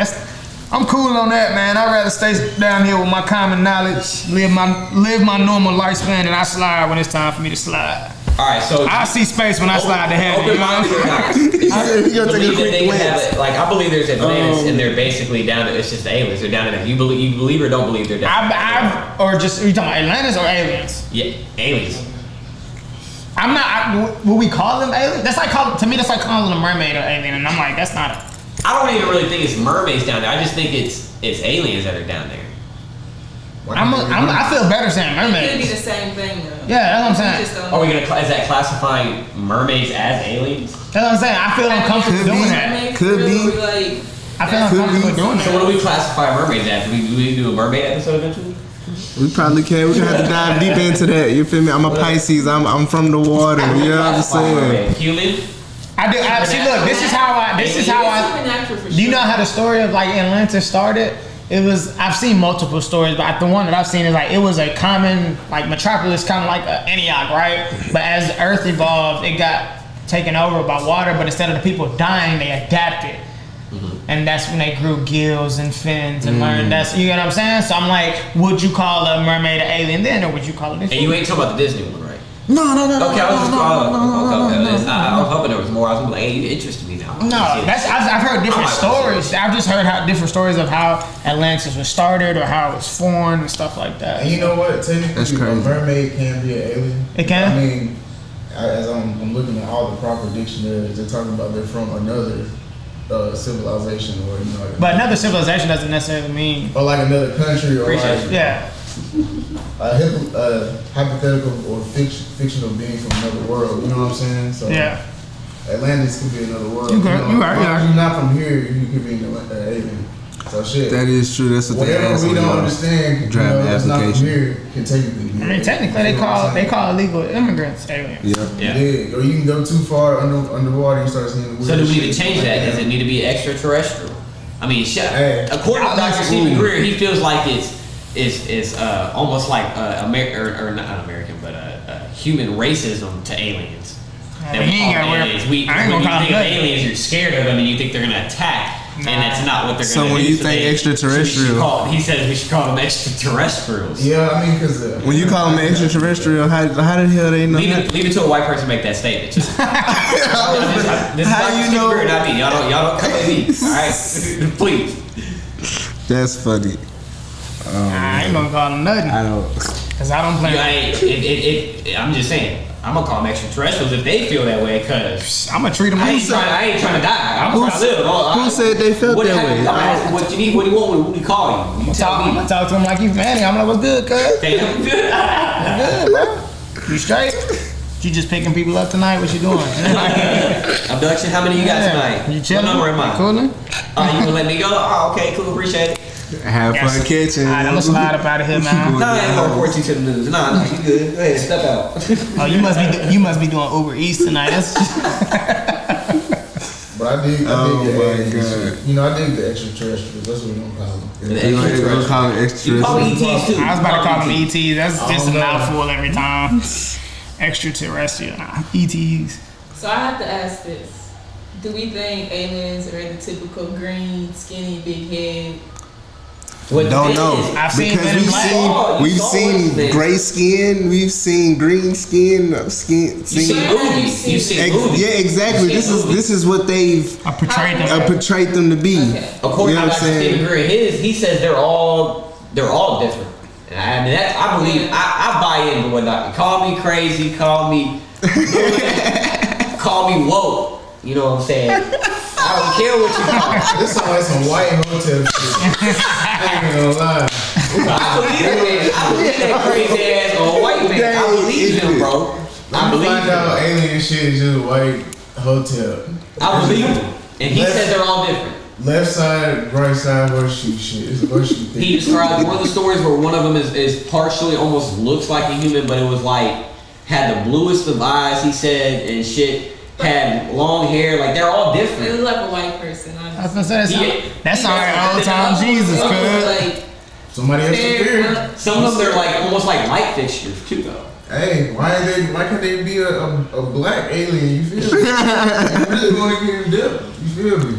I'm cool on that, man. I'd rather stay down here with my common knowledge, live my normal lifespan, and I slide when it's time for me to slide. All right, so I see space when I slide to heaven. open You know? minded or not? He said he gonna take a Believe that quick they can have glance. it. Like I believe there's Atlantis, and they're basically down to. It's just aliens. They're down to that. You believe or don't believe they're down? Or just are you talking about Atlantis or aliens? Yeah, aliens. I'm not. Will we call them aliens? That's like to me. That's like calling a mermaid or alien, and I'm like, that's not a. I don't even really think it's mermaids down there. I just think it's aliens that are down there. I feel better saying It could be mermaids. the same thing though. Yeah, that's what I'm We saying. just don't Are we know. gonna? Is that classifying mermaids as aliens? That's what I'm saying. I feel uncomfortable Could doing be. that. Mermaids Could really, be. like, I feel that's- uncomfortable doing So what that. do we classify mermaids as? Do we do a mermaid episode eventually? We probably can. We're gonna have to dive deep into that. You feel me? I'm a Pisces. I'm from the water. You know what I'm saying? Human. I do. See, look. This is how I. Supernatural for Do you sure. know how the story of like Atlantis started? It was. I've seen multiple stories, but the one that I've seen is like it was a common like metropolis, kind of like Antioch, right? But as Earth evolved, it got taken over by water. But instead of the people dying, they adapted, and that's when they grew gills and fins and learned. That's you get what I'm saying. So I'm like, would you call a mermaid an alien then, or would you call it? And you ain't talking about the Disney one, right? No. Okay, I was just I was hoping there was more. I was gonna be like okay, you interested me now. No, I've heard different stories. I've just heard different stories of how Atlantis was started or how it was formed and stuff like that. And you know what? Technically, That's a crazy. mermaid can be an alien. It can? I mean, as I'm looking at all the proper dictionaries, they're talking about they're from another civilization or like, But another civilization doesn't necessarily mean. or like another country or Appreciate like you. Yeah. a hypothetical or fictional being from another world. You know what I'm saying? So Yeah. Atlantis could be another world. You right, know, you right, as long yeah. as you're not from here, you could be an alien. So shit. That is true. That's what they Whatever ask we on don't your understand, drive that's not from application. here, can technically be. I mean, technically, they call illegal immigrants aliens. Yeah. Yeah. Yeah, or you can go too far underwater and start seeing the weird So do we need to shit change like that? Does it need to be extraterrestrial? I mean, Hey. according to Dr. Stephen Greer, he feels like it's almost like or not American, but human racism to aliens. I That mean, we he ain't call gotta worry- aliens. I ain't When gonna you call think him of nothing. aliens, you're scared of them and you think they're gonna attack, and that's not what they're So gonna do. when you think they- extraterrestrial- he says we should call them extraterrestrials. Yeah, I mean, because When you call them extraterrestrial, how the hell they know Leave that? it to a white person to make that statement. This is How Dr. you Stephen know? Greer, not me. Y'all don't come at me. All right, please. That's funny. I ain't gonna call them nothing. I don't. Because I don't plan. I'm just saying. I'm gonna call them extraterrestrials if they feel that way, cause I'm gonna treat them I like ain't trying to die. I'm trying to live. Who said they felt What that happened? way? I'm asking what you need. What do you want? What do we call you? You tell I'm me. gonna talk to them like you Manny. I'm like, what's good, cuz? Damn good. Good, bro. You straight? You just picking people up tonight? What you doing? Abduction. How many you got tonight? You chilling? What number am I? Coolin'? You gonna let me go? Oh, okay, cool. Appreciate it. Have fun catching. Alright, I'm gonna slide up out of here, man. No, I ain't gonna report you to the news. No, you good. Go ahead, step out. Oh, you must be doing Uber Eats tonight. That's but I dig Oh the my aliens. God. You know, I dig the extraterrestrials. That's what we gonna call them. They gonna call them You call me extraterrestrial. ETs too. I was about to call them ETs. That's just a Oh, no. mouthful every time. Extraterrestrial. Nah, ETs. So I have to ask this. Do we think aliens are the typical green, skinny, big head? What Don't this know is- I've seen because Men in we've Black. Oh, seen you saw we've what's seen there. gray skin, we've seen green skin, You see Where have you movies. You see seen movies. Yeah, exactly. You see movies. This is what they've I portrayed them. portrayed them to be. Okay. According You know to what Dr. I'm saying? Stephen Greer, he says they're all different. And I mean, I believe, I buy into what Dr. Call me crazy, call me woke. You know what I'm saying? I don't care what you call me. This sounds like some white hotel shit. I ain't gonna lie. I believe it, man. I believe that crazy ass old white man. I believe him, bro. I I believe find out him. alien shit is just a white hotel. I believe him. And he says they're all different. Left side, right side, horseshoe shit. It's a horseshoe thing. He described one of the stories where one of them is partially almost looks like a human, but it was like had the bluest of eyes. He said and shit had long hair. Like they're all It different. was like a white person. I was gonna say that sound like old time Yeah. Jesus, cuz. Like, Somebody else to fear. Some of them they're like almost like light fixtures too, though. Hey, why can't they be a black alien? You feel me? You really want to get in depth. You feel me?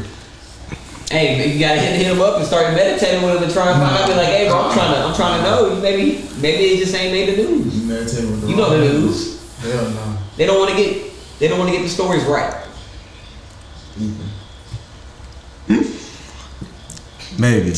Hey, you gotta hit him up and start meditating with him to try and find out. Be like, hey, bro, I'm trying to know. Maybe it just ain't made the news. You meditate with the You know wrong the people. news. Hell no. They don't want to get the stories right. Maybe.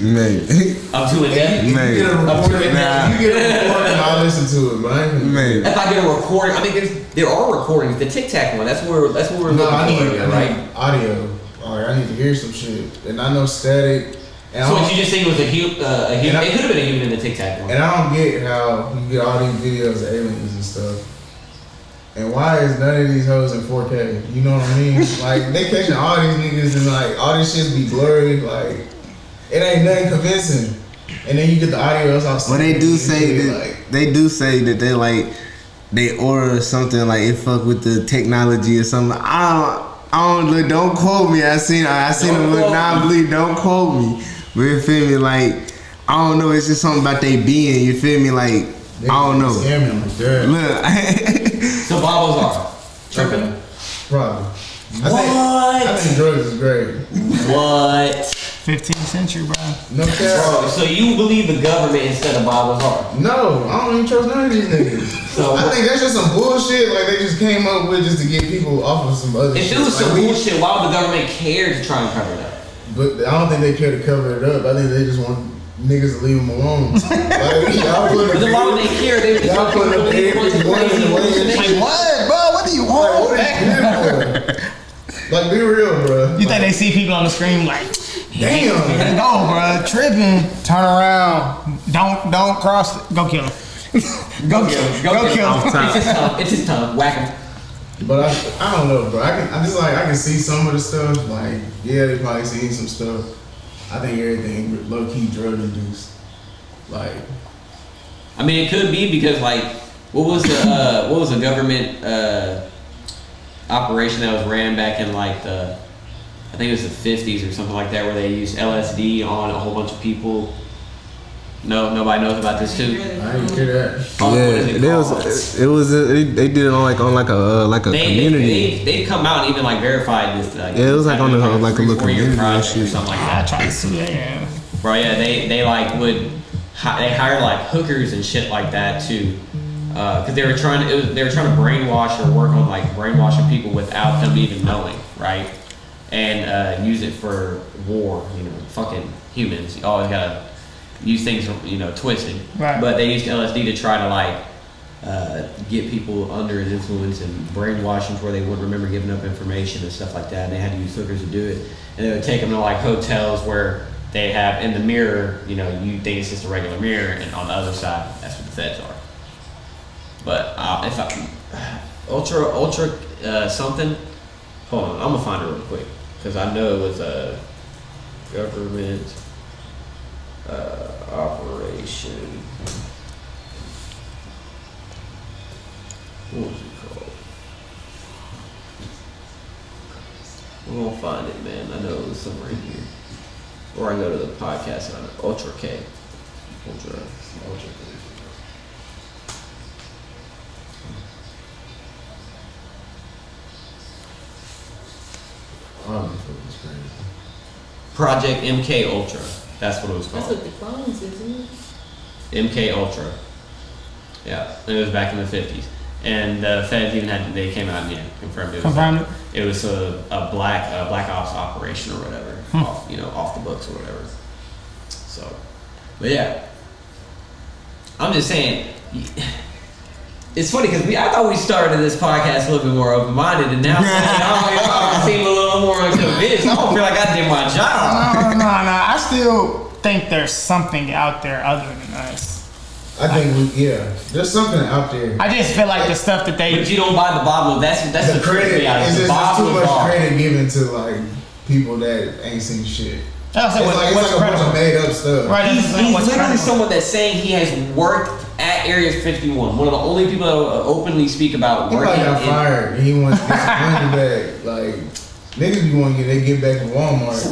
Maybe. I'm too in depth. You get a recording. Nah. You get a recording. I'll listen to it, but I ain't gonna- Maybe. If I get a recording, I mean, there are recordings. The Tic Tac one, that's where we're No, I looking need, at, right? audio. Alright, I need to hear some shit, and I know static. And So I what don't, you just think was a human? And I- It could have been a human in the Tic Tac one. and I don't get how you get all these videos of aliens and stuff. And why is none of these hoes in 4K? You know what I mean? Like they catching all these niggas and like all this shit be blurry. Like it ain't nothing convincing. And then you get the audio. It's all Well, they do and say shit, that like, they order something like it fuck with the technology or something. I don't look. Don't quote me. I seen Don't them look. quote Nah, me. believe. Don't quote me. But you feel me? Like I don't know. It's just something about they being. You feel me? Like they I don't know. Scam me like that. Look. So Bob are tripping. Probably. What? I think drugs is great. What? 15th century, bro. No cap. Bro, so you believe the government instead of Bible Czar? No, I don't even trust none of these niggas. So I think that's just some bullshit. Like they just came up with just to get people off of some other if shit. it was Like, some we- bullshit, why would the government care to try and cover it up? But I don't think they care to cover it up. I think they just want niggas to leave them alone. Like, y'all putting But then why would they care? They would just y'all want putting people up to believe a bunch of every one in crazy the way. hallucinations. Like, what, bro? What do you Like, want? what is it for? Like, be real, bro. You think they see people on the screen like, Damn. let's go, bro, tripping, turn around, don't cross, go kill him. Go kill him. Go kill him. It's his tongue. Whack him. But I don't know, bro. I can see some of the stuff. Like, yeah, they probably seen some stuff. I think everything low key drug induced. Like, I mean, it could be because like, what was the government operation that was ran back in like I think it was the 50s or something like that, where they used LSD on a whole bunch of people. No, nobody knows about this too. I didn't hear that. Oh, what is Yeah, it called? they did it on like a community. They come out and even like verified this. Like, Yeah, it was like on a like a little 3-4 year community and project or shit. something like I that. try to see that, yeah. Bro, yeah, they like they hired like hookers and shit like that too, because they were trying to brainwash or work on like brainwashing people without them even knowing, right? And use it for war. You know, fucking humans. You always gotta use things, you know, twisted. Right. But they used LSD to try to like get people under his influence and brainwash them to where they wouldn't remember giving up information and stuff like that. And they had to use hookers to do it. And they would take them to like hotels where they have in the mirror, you know, you think it's just a regular mirror, and on the other side, that's what the feds are. But if I ultra something, hold on, I'm gonna find it real quick because I know it was a government operation. What was it called? I'm gonna find it, man. I know it was somewhere in here. Or I go to the podcast on Ultra K. Ultra K. Project MK Ultra. That's what it was That's called. what the clones is, isn't it? MK Ultra. Yeah, and it was back in the 50s. And the feds even they came out and confirmed it. Confirmed It was a black ops operation or whatever, off the books or whatever. So, but yeah, I'm just saying, it's funny because I thought we started this podcast a little bit more open-minded, and now I seem a little more convinced. I don't feel like I did my job. No. I still think there's something out there other than us. I think there's something out there. I just feel like the stuff that they. But you don't buy the Bible. That's The the credit credit. is The just too Bible much is all. credit given to like people that ain't seen shit. That's It's like a bunch of made up stuff. Right, He's that's what's literally credible. someone that's saying he has worked at Area 51. One of the only people that will openly speak about He working. probably got fired and he wants to get some money back. Like niggas be wanting to get back to Walmart.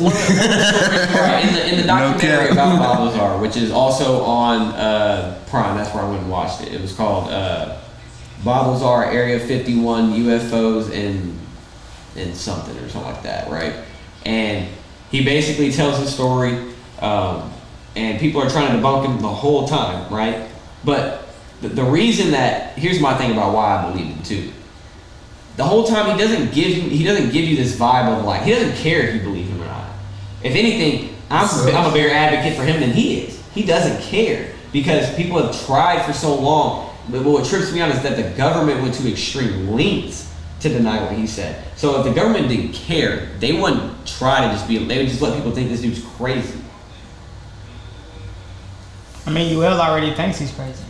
In the documentary about Bob Lazar, which is also on Prime, that's where I went and watched it. It was called Bob Lazar, Area 51, UFOs, and something or something like that, right? And he basically tells his story, and people are trying to debunk him the whole time, right? But the reason that, here's my thing about why I believe him too. The whole time he doesn't give you this vibe of like, he doesn't care if you believe him or not. If anything, I'm a bigger advocate for him than he is. He doesn't care because people have tried for so long. But what trips me out is that the government went to extreme lengths to deny what he said. So if the government didn't care, they wouldn't try to they would just let people think this dude's crazy. I mean, UL already thinks he's crazy.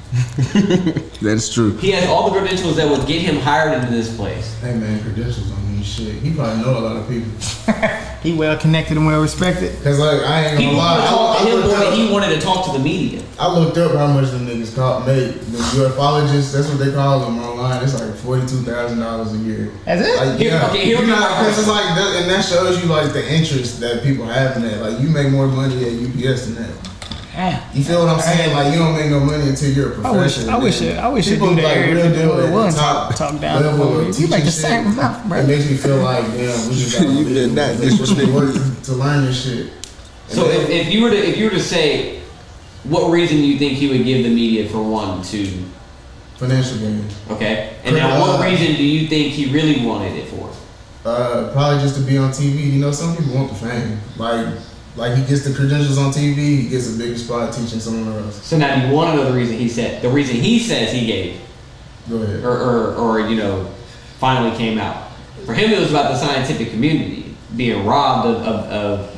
That's true. He has all the credentials that would get him hired into this place. Hey man, credentials don't mean shit. He probably know a lot of people. He well connected and well respected. Cause like I ain't gonna People lie, would talk to him I more than he looked wanted to talk to the media. up how much them niggas make. The ufologists, that's what they call them online. It's like $42,000 a year. That's it? Like, Here- yeah, okay, here we go. because it's like that, and that shows you like the interest that people have in that. Like you make more money at UPS than that. Damn. You feel what I'm saying? Like you don't make no money until you're a I wish professional. I wish it people do the like area real deal people at would the top talk down level for of you. You teaching make the shit. same amount, bro. It makes me feel like damn, we just got You did not disrespect work to learn this shit. So if you were to say, what reason do you think he would give the media for one to? Financial gain. Okay. And now what reason do you think he really wanted it for? Probably just to be on TV. You know, some people want the fame. Like he gets the credentials on TV, he gets a bigger spot teaching someone else. So now do you want to know the reason he says he gave? Go ahead. Or you know, finally came out. For him, it was about the scientific community being robbed of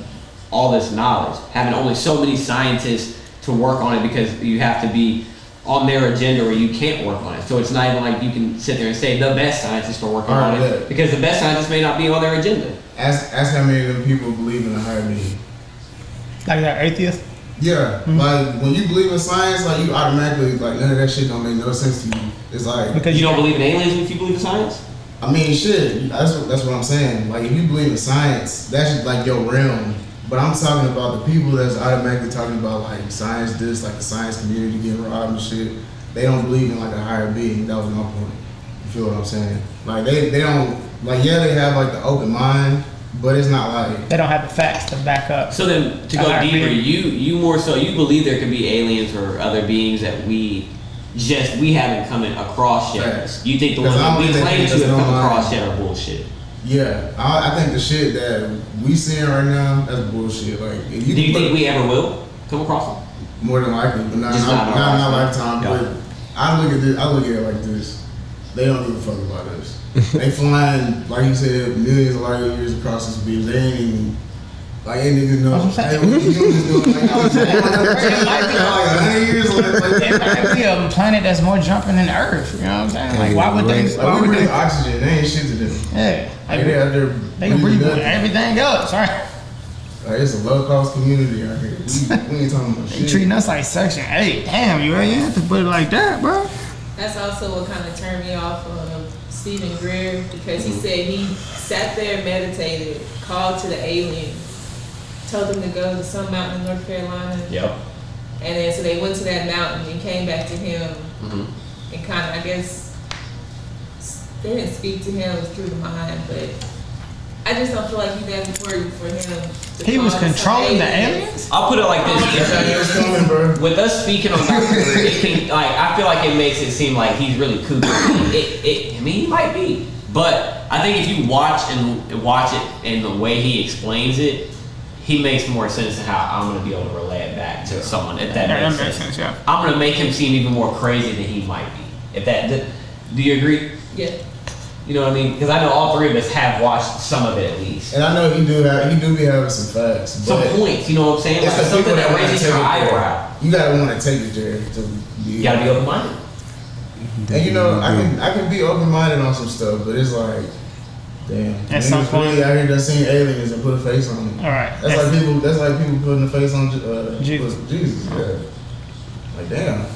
all this knowledge, having only so many scientists to work on it because you have to be on their agenda or you can't work on it. So it's not even like you can sit there and say the best scientists are working on it because the best scientists may not be on their agenda. Ask how many of them people believe in a higher being. Like that atheist? Yeah, like when you believe in science, like you automatically like none of that shit don't make no sense to you. It's like because you don't believe in aliens if you believe in science. I mean, shit. That's what I'm saying. Like if you believe in science, that's like your realm. But I'm talking about the people that's automatically talking about like science this, like the science community getting robbed and shit. They don't believe in like a higher being. That was my point. You feel what I'm saying? Like they don't like they have like the open mind. But it's not like they don't have the facts to back up. So then, to go deeper, you more so you believe there could be aliens or other beings that we haven't come across yet. Facts. You think the ones that we claim to have come across yet are bullshit? Yeah, I think the shit that we seeing right now, that's bullshit. Like, if you do you think we ever will come across them? More than likely, but not in our lifetime. Yeah. But I look at it like this: they don't give a fuck about us. They flying, like you said, millions of light years across this beach. They ain't even know. Hey, what you just doing? Like, I was like 100 years like it might be a planet that's more jumping than Earth. You know what I'm saying? Like, why would they? Like, we breathe oxygen. They ain't shit to do. Yeah, like they out there. They can breathe everything else, right? Like, it's a low cost community out here. We ain't talking about shit. They treating us like Section 8. Damn, you ain't have to put it like that, bro. That's also what kind of turned me off of Stephen Greer, because he said he sat there, meditated, called to the aliens, told them to go to some mountain in North Carolina. Yep. And then so they went to that mountain and came back to him and kind of, I guess, they didn't speak to him, it was through the mind, but I just don't feel like he's that important for him. He was controlling the aliens? I'll put it like this. With us speaking on Dr. Greer, it can, like, I feel like it makes it seem like he's really kooky. I mean, he might be. But I think if you watch it and the way he explains it, he makes more sense to how I'm going to be able to relay it back to someone, if that makes sense. Yeah. I'm going to make him seem even more crazy than he might be. Do you agree? Yeah. You know what I mean? Because I know all three of us have watched some of it at least. And I know he do be having some facts. Some points, you know what I'm saying? It's like something that raises your eyebrow. You gotta want to take it there. You gotta be open-minded. And you know, I can be open-minded on some stuff, but it's like, damn. At some point, really out here just seeing aliens and put a face on them. All right. That's like people putting a face on Jesus. Yeah. Like, damn.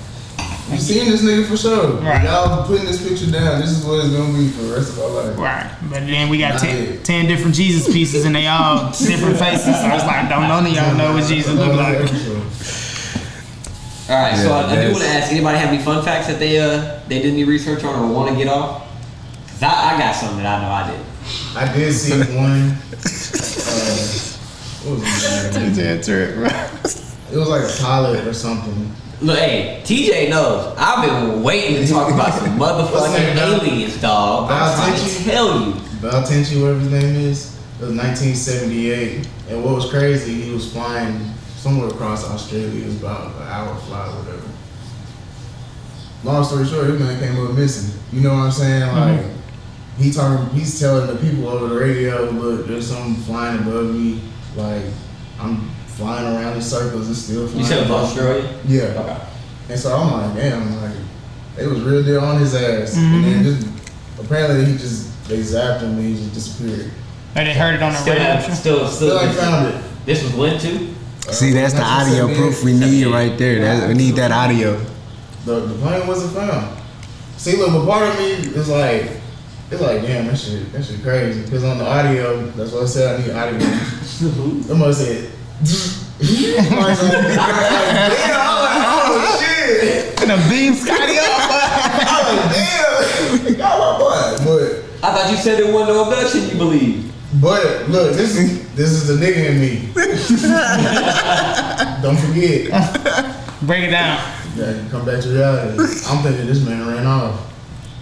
You seen this nigga for sure. Right. Y'all putting this picture down. This is what it's gonna be for the rest of our life. Right. But then we got 10 different Jesus pieces and they all different faces. So it's like, don't none of y'all know what Jesus look like. All right. So I do want to ask, anybody have any fun facts that they did any research on or want to get off? 'Cause I got something that I know I did. I did see one. What was it? It was like a pilot or something. Look, hey, TJ knows. I've been waiting to talk about some motherfucking aliens, dog. I'm trying to tell you. Valtenchi, whatever his name is. It was 1978. And what was crazy, he was flying somewhere across Australia. It was about an hour flight or whatever. Long story short, this man came up missing. You know what I'm saying? Like, he's telling the people over the radio, look, there's something flying above me. Like, I'm flying around in circles, it's still flying. You said it was Australia? Yeah. Okay. And so I'm like, damn, like, they was real deal on his ass. And then apparently they zapped him and he just disappeared. And they heard it on the radio. Still ain't found it. This was when too? See, that's the audio proof we need right there. We need that audio. The plane wasn't found. See, look, but part of me is like, damn, that shit crazy. Because on the audio, that's what I said, I need audio. Them must said, damn, oh shit. And a beam Scotty up. I was like, damn, y'all my boy. But I thought you said there wasn't no abduction, you believe. But look, this is the nigga in me. Don't forget. Break it down. Yeah, come back to reality. I'm thinking this man ran off.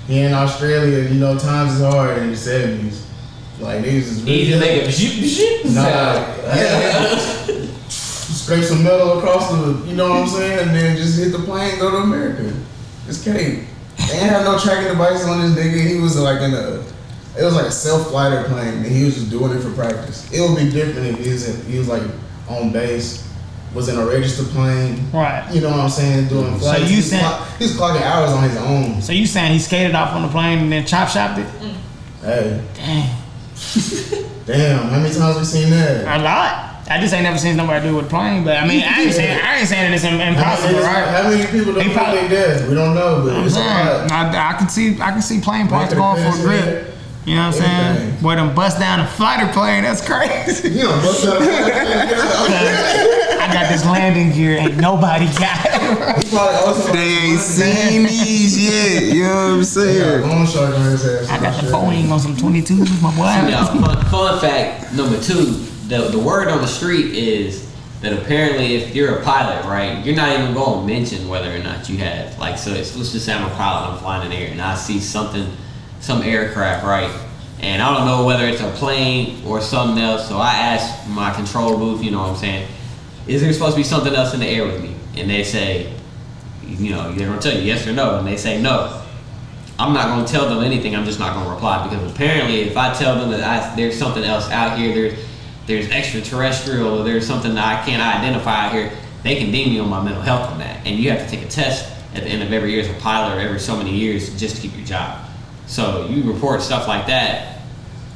He in Australia, you know, times is hard in the 70s. Like niggas is really Easy nigga. Nah, yeah. Scrape some metal across the, you know what I'm saying, and then just hit the plane, go to America. It's cake. They ain't have no tracking devices on this nigga. He was like it was like a self-flighter plane, and he was just doing it for practice. It would be different if he was like on base, was in a registered plane. Right. You know what I'm saying, doing flights. So you saying he's clocking hours on his own. So you saying he skated off on the plane and then chop shopped it? Hey. Dang. Damn, how many times we seen that? A lot. I just ain't never seen nobody do it with a plane, but I mean, I ain't saying that it's impossible, right? How many people don't fake their death? We don't know, but it's a lot. I can see plane parts going for a grip. You know what I'm saying? Boy, them bust down a fighter plane, that's crazy. You know, bust down a fighter plane. I got this landing gear, ain't nobody got it. They ain't seen these yet. You know what I'm saying? Bone shark on his ass. I got the Boeing on some 22s, my boy. Now, fun fact number 2. The word on the street is that apparently if you're a pilot, right, you're not even going to mention whether or not you have, like, so let's just say I'm a pilot, I'm flying in the air, and I see some aircraft, right, and I don't know whether it's a plane or something else, so I ask my control booth, you know what I'm saying, is there supposed to be something else in the air with me? And they say, you know, they're going to tell you yes or no, and they say no. I'm not going to tell them anything, I'm just not going to reply, because apparently if I tell them that there's something else out here, there's extraterrestrial, or there's something that I can't identify out here, they can ding me on my mental health on that. And you have to take a test at the end of every year as a pilot, or every so many years, just to keep your job. So you report stuff like that,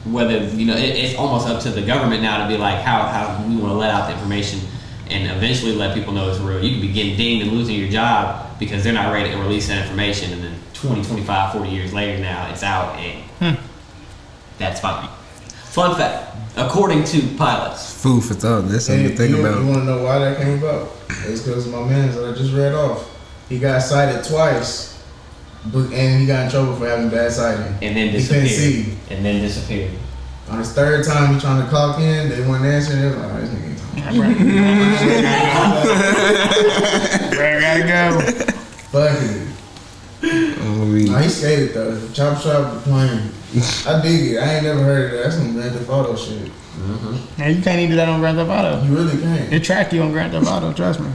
whether, you know, it's almost up to the government now to be like, how we want to let out the information and eventually let people know it's real. You could be getting dinged and losing your job because they're not ready to release that information, and then 20, 25, 40 years later now, it's out, and that's fine. Fun fact, according to pilots. Food for thought. That's something to think about. You want to know why that came about? It's because of my man that I just read off. He got cited twice, and he got in trouble for having bad sighting. And then disappeared. On his third time, he trying to clock in. They weren't answering. They was like, oh, this nigga ain't talking. Gotta go. Fuck it. Nah, he skated though. Chop shop the plane. I dig it. I ain't never heard of that. That's some Grand Theft Auto shit. Now you can't even do that on Grand Theft Auto. You really can't. They track you on Grand Theft Auto, trust me.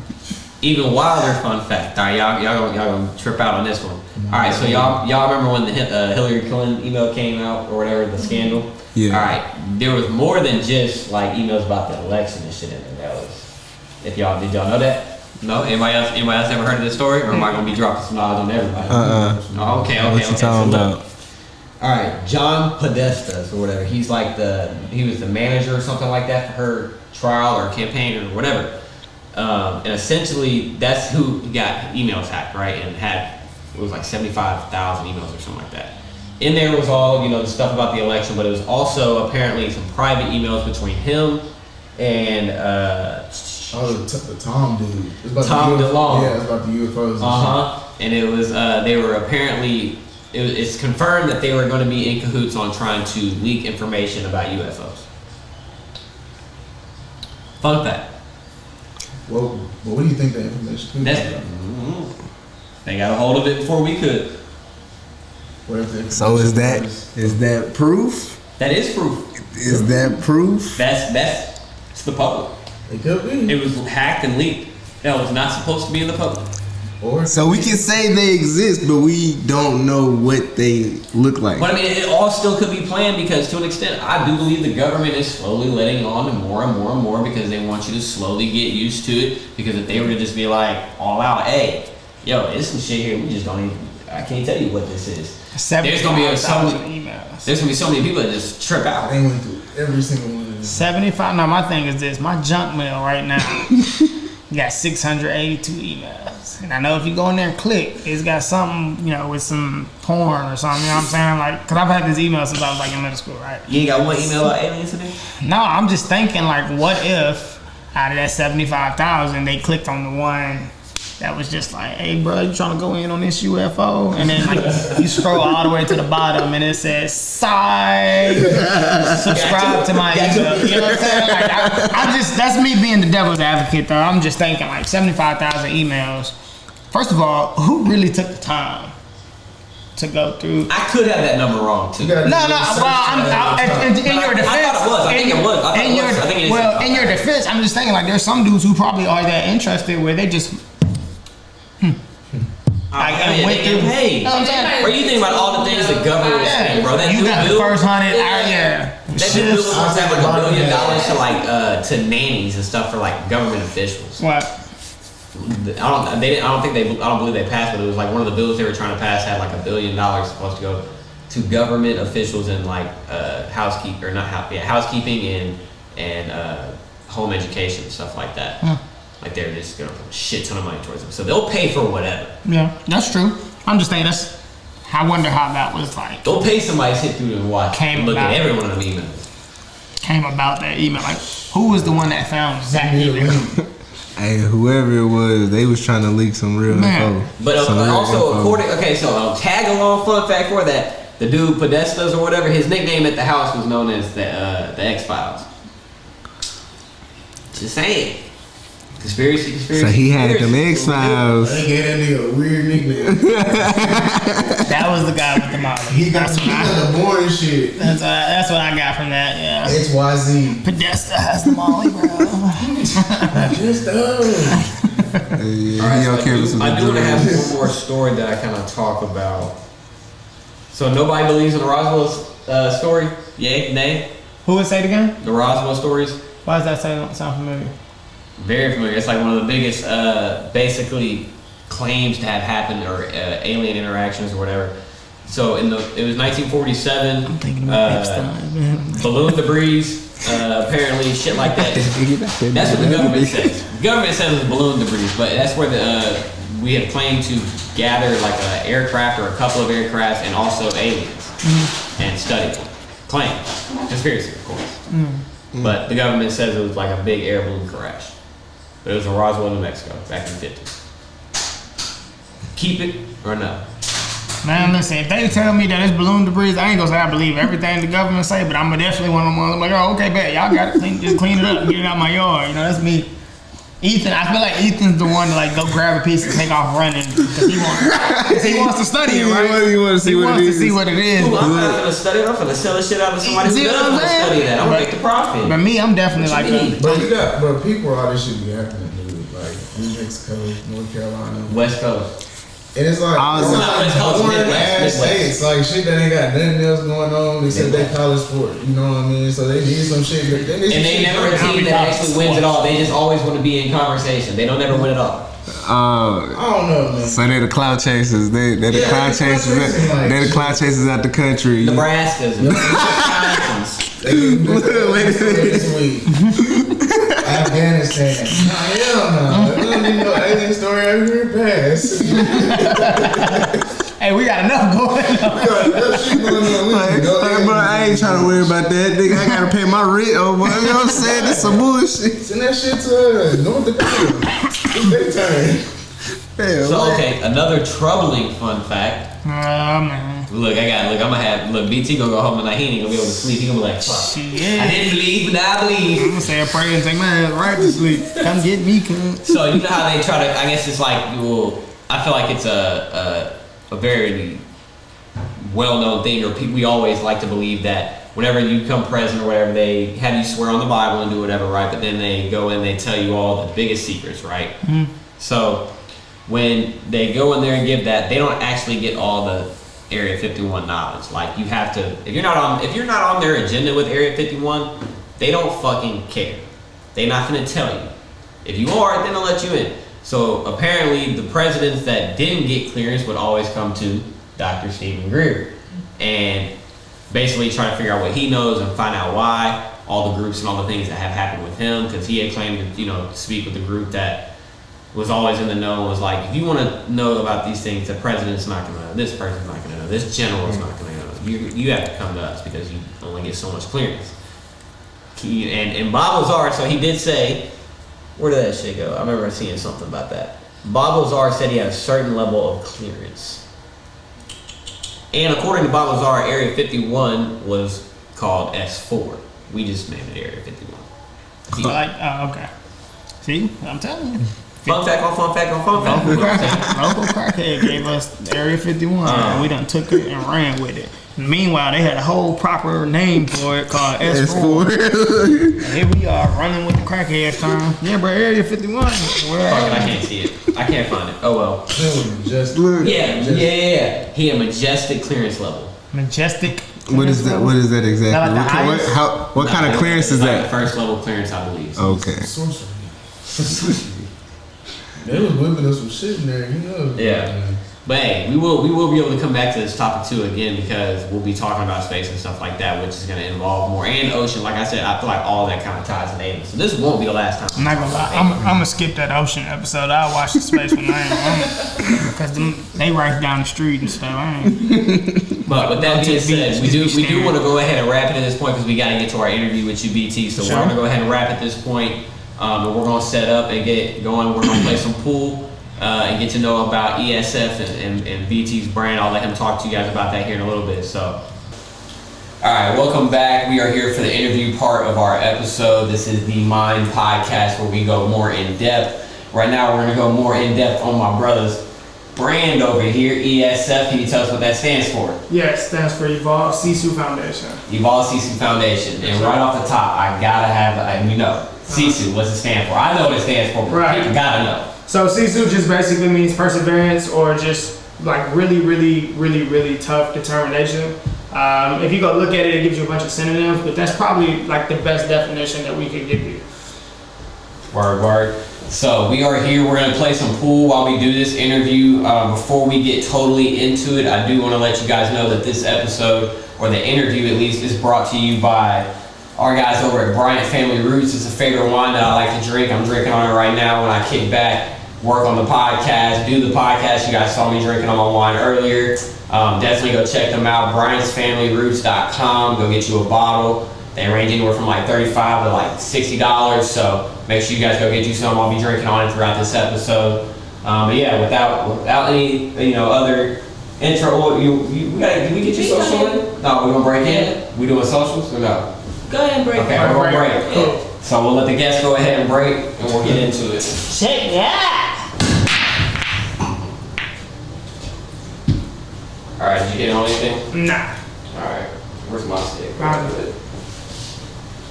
Even wilder fun fact. All right, y'all gonna trip out on this one. All right, so y'all remember when the Hillary Clinton email came out or whatever, the scandal? Yeah. All right, there was more than just like emails about the election and shit in there. That was, did y'all know that? No? Anybody else ever heard of this story? Or am I gonna be dropping some knowledge on everybody? Oh, okay. What you talking about? All right, John Podesta or whatever. He was the manager or something like that for her trial or campaign or whatever. And essentially, that's who got emails hacked, right? And it was like 75,000 emails or something like that. In there was all, the stuff about the election, but it was also apparently some private emails between him and the Tom dude. It's about Tom DeLonge. Yeah, it's about the UFOs. And it was they were apparently it's confirmed that they were going to be in cahoots on trying to leak information about UFOs. Fun fact. Well, what do you think that information could be? They got a hold of it before we could. So is that proof? That is proof. Is that proof? It's the public. It could be. It was hacked and leaked. That was not supposed to be in the public. So we can say they exist, but we don't know what they look like. But I mean, it all still could be planned because to an extent, I do believe the government is slowly letting on to more and more and more because they want you to slowly get used to it. Because if they were to just be like all out, hey, yo, there's some shit here, we just don't even, I can't tell you what this is. There's gonna be so many people that just trip out. They went through every single one of them. 75. Now my thing is this: my junk mail right now got 682 emails, and I know if you go in there and click, it's got something, with some porn or something. You know what I'm saying? Like, cause I've had this email since I was like in middle school, right? You ain't got one email about aliens today? No, I'm just thinking like, what if out of that 75,000, they clicked on the one that was just like, hey, bro, you trying to go in on this UFO? And then like you scroll all the way to the bottom and it says, subscribe to my email. You know what I'm saying? Like, I'm just, that's me being the devil's advocate though. I'm just thinking like 75,000 emails. First of all, who really took the time to go through? I could have that number wrong too. No. Well, in your defense, I thought it was. I think it was. Well, in your defense, I'm just thinking like there's some dudes who probably are that interested where they just went through. Hey, you know what I'm saying? Or you think about all the things the government was saying, bro? That You new got the bill, first 100. that new bill was supposed to have like $1 billion to like to nannies and stuff for like government officials. What? I don't believe they passed, but it was like one of the bills they were trying to pass had like $1 billion supposed to go to government officials in like housekeeping and home education and stuff like that. Like they're just gonna put a shit ton of money towards them, so they'll pay for whatever. Yeah, that's true. I'm just saying I wonder how that was like. They'll pay somebody to sit through and watch and look at every one of them emails. Came about that email, like who was the one that found that email? Hey, whoever it was, they was trying to leak some real info. But so tag along fun fact for that, the dude Podestas or whatever, his nickname at the house was known as the X-Files. Just saying. Conspiracy. So he had them X-Files. They gave that nigga a weird nickname. That was the guy with the model. He got the boring shit. That's what I got from that. Yeah. XYZ. Podesta has the Molly, bro. Just I do want to have one more story that I kind of talk about. So nobody believes in the Roswell story? Yay? Nay? Who would say it again? The Roswell stories? Why does that sound familiar? Very familiar. It's like one of the biggest, basically, claims to have happened or alien interactions or whatever. So it was 1947. I'm thinking about Epstein. Balloon debris, apparently shit like that. That's what the government says. The government says it was balloon debris, but that's where we had claimed to gather like an aircraft or a couple of aircrafts and also aliens and study them. Claims. Conspiracy, of course. But the government says it was like a big air balloon crash. But it was in Roswell, New Mexico, back in the 50s. Keep it or no? Man, listen, if they tell me that it's balloon debris, I ain't gonna say I believe everything the government say, but I'm definitely one of them ones. I'm like, oh, okay, bet, y'all got it. Just clean it up and get it out my yard. You know, that's me. Ethan, I feel like Ethan's the one to like go grab a piece and take off running because he wants to study it, right? He wants to see what it is. Ooh, I'm not gonna study it. I'm gonna sell the shit out of somebody who does want to study that. I'm gonna make the profit. But me, I'm definitely like But people, all this shit be happening, dude. Like New Mexico, North Carolina, West Coast. and it's like foreign ass states, like shit that ain't got nothing else going on except they college sport. You know what I mean? So they need some shit. And they never a team that actually wins it all. They just always want to be in conversation. They don't ever win it all. I don't know, man. So they're the cloud chasers. They're the cloud chasers. They're the cloud chasers out the country. Nebraskas and Wisconsins. This week. Afghanistan. Hell no. I don't need no alien story over here past. hey, we got enough going on. We got enough shit going on. Bro, I ain't trying to worry about that. Nigga, I gotta pay my rent over. You know what I'm saying? That's some bullshit. Send that shit to North Dakota. It's their turn. So okay, another troubling fun fact. Man. Look, BT gonna go home tonight. He ain't gonna be able to sleep. He gonna be like, fuck. Shit. I didn't believe, but now I believe. I'm gonna say a prayer and take my ass right to sleep. Come get me, cunt. So you know how they try to? I guess it's like, well, I feel like it's a very well-known thing, or we always like to believe that whenever you become president or whatever, they have you swear on the Bible and do whatever, right? But then they go in, they tell you all the biggest secrets, right? Mm-hmm. So when they go in there and give that, they don't actually get all the Area 51 knowledge. Like you have to, if you're not on their agenda with Area 51, they don't fucking care. They're not gonna tell you. If you are, then they'll let you in. So apparently the presidents that didn't get clearance would always come to Dr. Stephen Greer and basically try to figure out what he knows and find out why, all the groups and all the things that have happened with him, because he had claimed to, speak with a group that was always in the know and was like, if you want to know about these things, the president's not going to know, this person's not going to know, this general's not going to know. You have to come to us because you only get so much clearance. And Bob Lazar, so he did say, where did that shit go? I remember seeing something about that. Bob Lazar said he had a certain level of clearance. And according to Bob Lazar, Area 51 was called S4. We just named it Area 51. So okay. See, I'm telling you. Fun fact on fun fact on fun fact. Local crackhead gave us Area 51, and we done took it and ran with it. Meanwhile, they had a whole proper name for it called S4. And here we are running with the crackhead time. Yeah, bro, Area 51. Fuck it, I can't see it. I can't find it. Oh well. Just Yeah. He had majestic clearance level. Majestic. What is that? What is that exactly? Not like the What kind of clearance is Like that? the first level clearance, I believe. Okay. sorcery. They was whipping us some shit in there, you know. Yeah. But hey, we will be able to come back to this topic too again, because we'll be talking about space and stuff like that, which is going to involve more, and ocean. Like I said, I feel like all that kind of ties in aliens. So this won't be the last time. I'm not gonna lie. I'm gonna skip that ocean episode. I'll watch the space when I am because they right down the street and stuff. I ain't. But with that being said, we do want to go ahead and wrap it at this point because we got to get to our interview with you, BT. So Sure. we're going to go ahead and wrap at this point. And we're going to set up and get going. We're going to play some pool and get to know about ESF and BT's brand. I'll let him talk to you guys about that here in a little bit. So, all right, welcome back. We are here for the interview part of our episode. This is the Mind Podcast where we go more in depth. Right now, we're going to go more in depth on my brother's brand over here, ESF. Can you tell us what that stands for? Yes, stands for Evolved Sisu Foundation. Evolved Sisu Foundation. And right off the top, I gotta have, Sisu, what's it stand for? I know what it stands for, but Right. people gotta know. So Sisu just basically means perseverance, or just like really tough determination. If you go look at it, it gives you a bunch of synonyms, but that's probably like the best definition that we could give you. Word. So we are here, we're gonna play some pool while we do this interview. Before we get totally into it, I do wanna let you guys know that this episode, or the interview at least, is brought to you by our guys over at Bryant Family Roots. It's a favorite wine that I like to drink. I'm drinking on it right now when I kick back, work on the podcast, do the podcast. You guys saw me drinking on my wine earlier. Definitely go check them out, bryantsfamilyroots.com. Go get you a bottle. They range anywhere from like $35 to like $60. So make sure you guys go get you some. I'll be drinking on it throughout this episode. But yeah, without any other intro, did we get you social in? No, we gonna break in? We doing socials or no? Go ahead and break. Okay, we're gonna break. Yeah. So we'll let the guests go ahead and break, and we'll get into it. Check that. All right, did you get on anything? Nah. All right, where's my stick?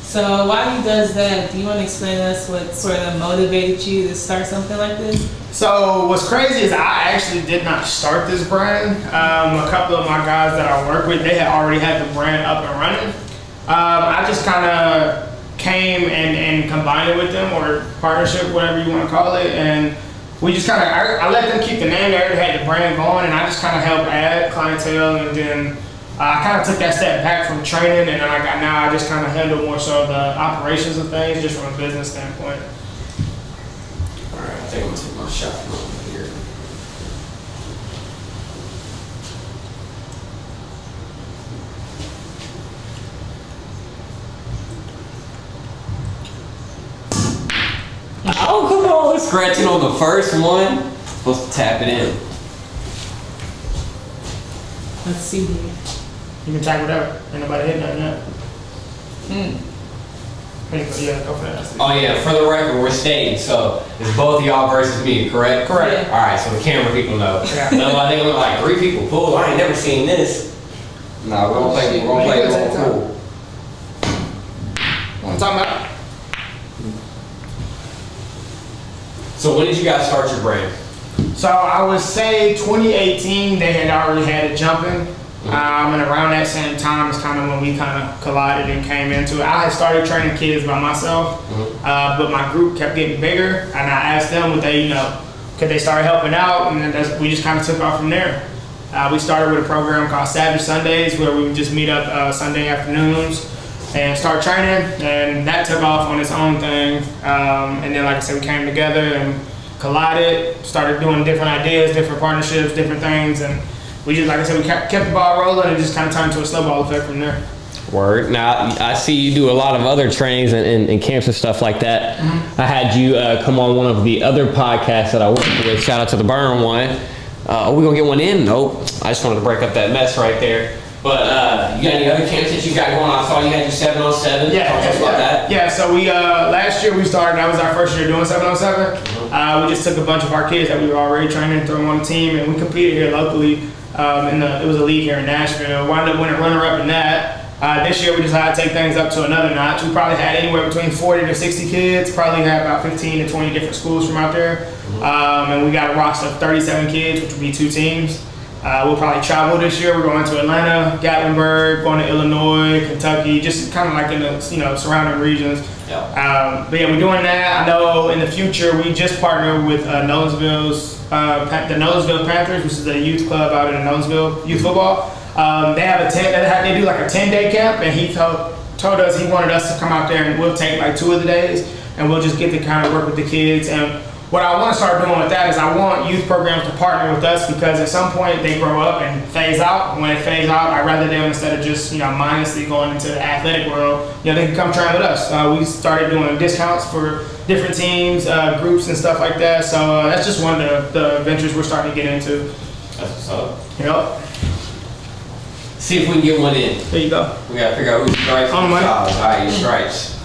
So while he does that, do you want to explain to us what sort of motivated you to start something like this? So what's crazy is I actually did not start this brand. A couple of my guys that I work with, they had already had the brand up and running. I just kind of came and combined it with them, or partnership, whatever you want to call it, and we just kind of, I let them keep the name. They already had the brand going, and I just kind of helped add clientele, and then I kind of took that step back from training, and then I just kind of handle more so the operations of things, just from a business standpoint. All right, I think I'm gonna take my shot from over here. Oh, come on. Scratching on the first one. Supposed to tap it in. Let's see here. You can tag whatever. Ain't nobody hitting nothing yet. Yeah, go for that. Oh yeah, for the record, we're stating, so it's both of y'all versus me, correct? Correct. All right, so the camera people know. Yeah. Otherwise they look like 3 people. Cool, I ain't never seen this. Nah, we're gonna play pool. What I'm talking about? So when did you guys start your brand? So I would say 2018, they had already had it jumping. And around that same time is kind of when we kind of collided and came into it. I had started training kids by myself, but my group kept getting bigger, and I asked them would they, could they start helping out, and then we just kind of took off from there. We started with a program called Savage Sundays, where we would just meet up Sunday afternoons and start training, and that took off on its own thing. And then, like I said, we came together and collided, started doing different ideas, different partnerships, different things, and we just, like I said, we kept the ball rolling and just kind of turned to a snowball effect from there. Word. Now, I see you do a lot of other trainings and camps and stuff like that. I had you come on one of the other podcasts that I work with. Shout out to the Burn one. Are we going to get one in? Nope. I just wanted to break up that mess right there. But you got any other camps that you got going on? I saw you had your 7-on-7. Yeah, Talk to us about that. Yeah, so we last year we started. That was our first year doing 7-on-7. We just took a bunch of our kids that we were already training, threw them on the team, and we competed here locally. It was a league here in Nashville. Wound up winning runner-up in that. This year we decided to take things up to another notch. We probably had anywhere between 40 to 60 kids. Probably had about 15 to 20 different schools from out there. And we got a roster of 37 kids, which would be 2 teams. We'll probably travel this year. We're going to Atlanta, Gatlinburg, going to Illinois, Kentucky, just kind of like in the surrounding regions. But yeah, we're doing that. I know in the future we just partnered with the Nolensville Panthers, which is the youth club out in Nolensville, youth football. They have they do like a 10-day camp, and he told us he wanted us to come out there and we'll take like 2 of the days, and we'll just get to kind of work with the kids. And what I want to start doing with that is I want youth programs to partner with us, because at some point they grow up and phase out. When they phase out, I'd rather them, instead of just mindlessly going into the athletic world, they can come train with us. We started doing discounts for different teams, groups and stuff like that. So that's just one of the ventures we're starting to get into. That's what's up. Yep. See if we can get one in. There you go. We got to figure out who's stripes. On the way. All right, you stripes.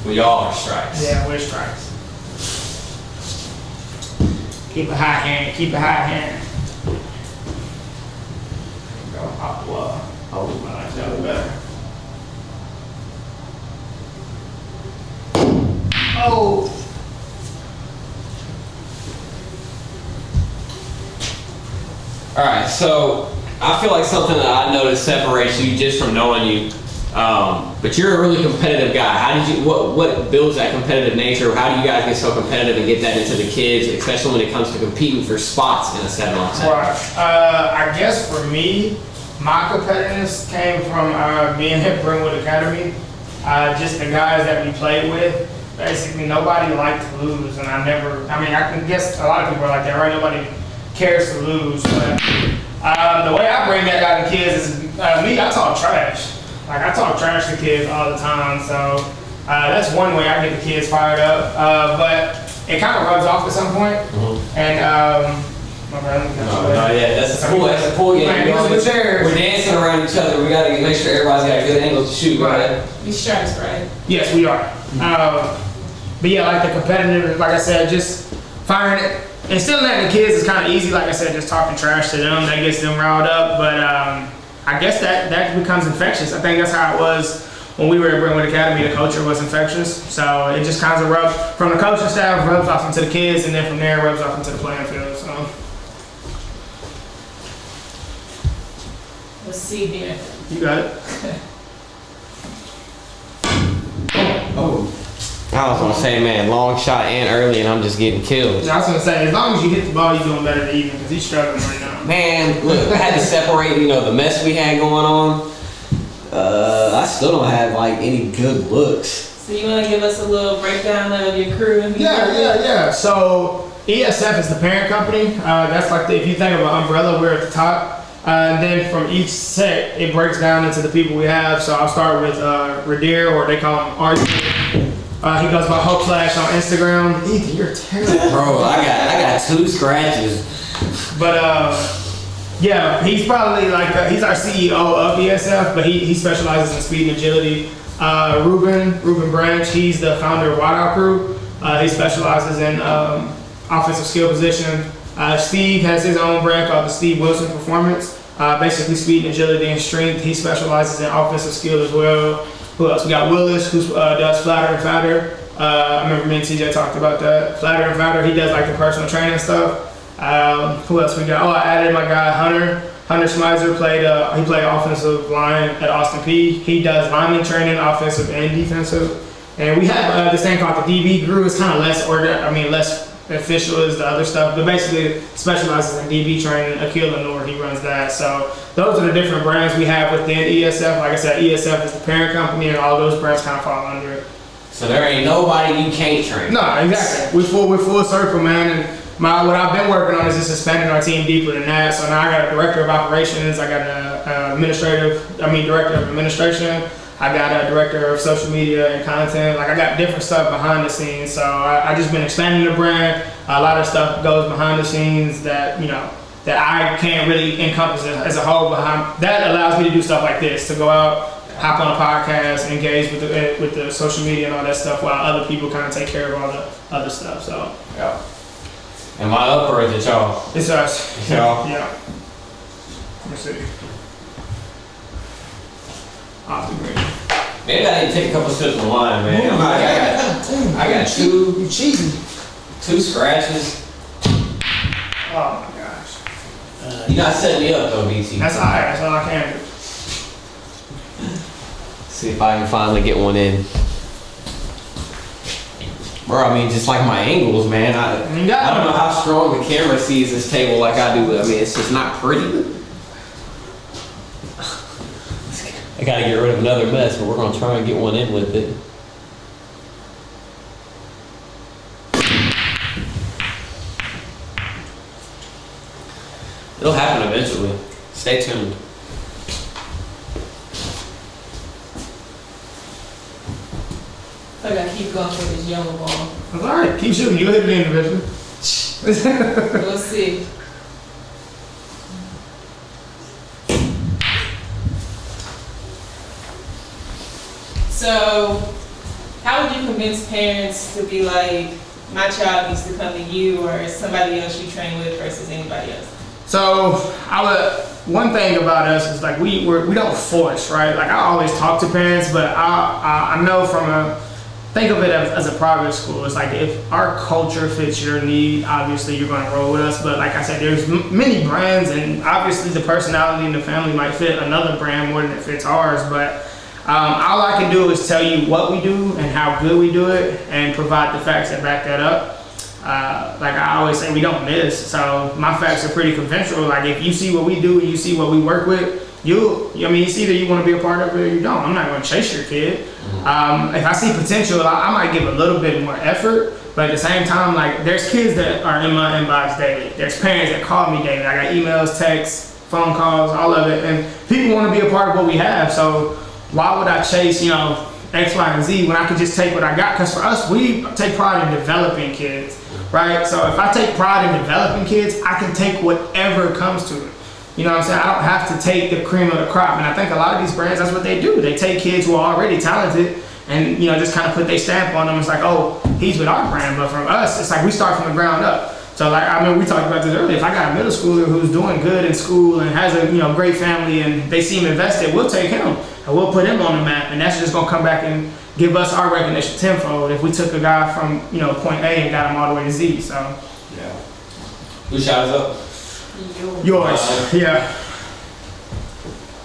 We all are stripes. Yeah, we're stripes. Keep a high hand. Keep a high hand. There you go. I'll move my knife down better. Oh. All right, so I feel like something that I noticed separates you just from knowing you. But you're a really competitive guy. How did you? What builds that competitive nature? How do you guys get so competitive and get that into the kids, especially when it comes to competing for spots in a 7-on-7? Right. I guess for me, my competitiveness came from being at Brentwood Academy. Just the guys that we played with. Basically, nobody liked to lose, and I can guess a lot of people are like that, right? Nobody cares to lose, but the way I bring that out to kids is me. I talk trash. Like, I talk trash to kids all the time, so that's one way I get the kids fired up. But it kind of rubs off at some point. And that's cool. That's a cool game. We're dancing around each other. We gotta make sure everybody's got a good angle to shoot. Right. We stripes, right? Yes, we are. But yeah, like the competitive, like I said, just firing it. Instilling that in the kids is kind of easy. Like I said, just talking trash to them, that gets them riled up. But I guess that becomes infectious. I think that's how it was when we were at Brentwood Academy. The culture was infectious. So it just kind of rubs from the coaching staff, rubs off into the kids, and then from there rubs off into the playing field. So Let's see here. you got it. Oh. I was gonna say, man, long shot and early, and I'm just getting killed. I was gonna say, as long as you hit the ball, you're doing better than even, because he's struggling right now. Man, look, I had to separate, the mess we had going on. I still don't have like any good looks. So you want to give us a little breakdown of your crew? And Yeah. So ESF is the parent company. That's like if you think of an umbrella, we're at the top. And then from each set, it breaks down into the people we have. So I'll start with Radir, or they call him RJ. He goes by Hope Flash on Instagram. Ethan, you're terrible. Bro, I got 2 scratches. But yeah, he's probably like he's our CEO of ESF, but he specializes in speed and agility. Ruben Branch, he's the founder of Wideout Crew. He specializes in offensive skill position. Steve has his own brand called the Steve Wilson Performance. Basically speed and agility and strength. He specializes in offensive skill as well. Who else? We got Willis, who does flatter and fatter. I remember me and TJ talked about that. Flatter and fatter, he does like the personal training stuff. Who else we got? I added my guy Hunter. Hunter Schmeiser played offensive line at Austin P. He does lineman training, offensive and defensive. And we have this thing called the DB Group. It's kind of less official as the other stuff, but basically specializes in DB training. Akil Lenore, he runs that. So those are the different brands we have within ESF. Like I said, ESF is the parent company, and all those brands kind of fall under it. So there ain't nobody you can't train. No, exactly. We're full circle, man. And what I've been working on is just expanding our team deeper than that. So now I got a director of operations, I got an director of administration, I got a director of social media and content. Like I got different stuff behind the scenes. So I just been expanding the brand. A lot of stuff goes behind the scenes that, that I can't really encompass as a whole. That allows me to do stuff like this, to go out, hop on a podcast, engage with the social media and all that stuff, while other people kind of take care of all the other stuff. So Yeah. Am I up or is it y'all? it's us. It's y'all? Yeah. Let me see. Off the grid. Maybe I need to take a couple sips of wine, man. I got two scratches. Oh my gosh. You not setting me up though, BT. That's all right. That's all I can do. See if I can finally get one in. Bro, I mean, just like my angles, man. I don't know how strong the camera sees this table like I do, but I mean, it's just not pretty. I gotta get rid of another mess, but we're gonna try and get one in with it. It'll happen eventually. Stay tuned. I gotta keep going for this yellow ball. That's all right. Keep shooting. You hit it individually. Let's see. So, how would you convince parents to be like, my child needs to come to you or somebody else you train with versus anybody else? So one thing about us is like we don't force, right? Like I always talk to parents, but I know think of it as a private school. It's like if our culture fits your need, obviously you're going to roll with us. But like I said, there's many brands, and obviously the personality in the family might fit another brand more than it fits ours. But all I can do is tell you what we do and how good we do it, and provide the facts that back that up. Like I always say, we don't miss. So my facts are pretty conventional. Like if you see what we do and you see what we work with, it's either you want to be a part of it or you don't. I'm not going to chase your kid. If I see potential, I might give a little bit more effort. But at the same time, like there's kids that are in my inbox daily. There's parents that call me daily. I got emails, texts, phone calls, all of it. And people want to be a part of what we have. So why would I chase, X, Y, and Z when I could just take what I got? Because for us, we take pride in developing kids, right? So if I take pride in developing kids, I can take whatever comes to it. You know what I'm saying? I don't have to take the cream of the crop. And I think a lot of these brands, that's what they do. They take kids who are already talented and, just kind of put their stamp on them. It's like, oh, he's with our brand. But from us, it's like we start from the ground up. So like, we talked about this earlier. If I got a middle schooler who's doing good in school and has a, great family and they seem invested, we'll take him and we'll put him on the map. And that's just going to come back and give us our recognition tenfold if we took a guy from, point A and got him all the way to Z. So, yeah. Who shot us up? Yours. Yeah.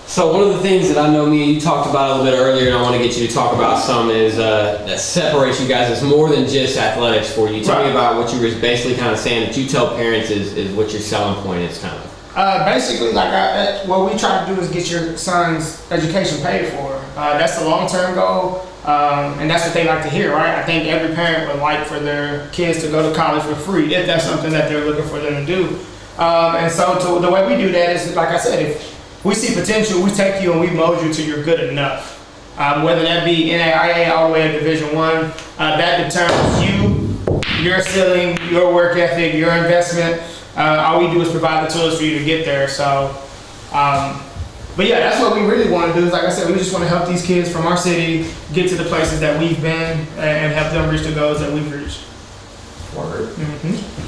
So one of the things that I know me and you talked about a little bit earlier, and I want to get you to talk about some, is that separates you guys. It's more than just athletics for you. Tell me about what you were basically kind of saying that you tell parents is what your selling point is, kind of. Basically, what we try to do is get your son's education paid for. That's the long-term goal, and that's what they like to hear, right? I think every parent would like for their kids to go to college for free if that's something that they're looking for them to do. And so the way we do that is, like I said, if we see potential, we take you and we mold you till you're good enough. Whether that be NAIA all the way to Division I, that determines your ceiling, your work ethic, your investment. All we do is provide the tools for you to get there. So, but yeah, that's what we really want to do. Is like I said, we just want to help these kids from our city get to the places that we've been and help them reach the goals that we've reached. Word.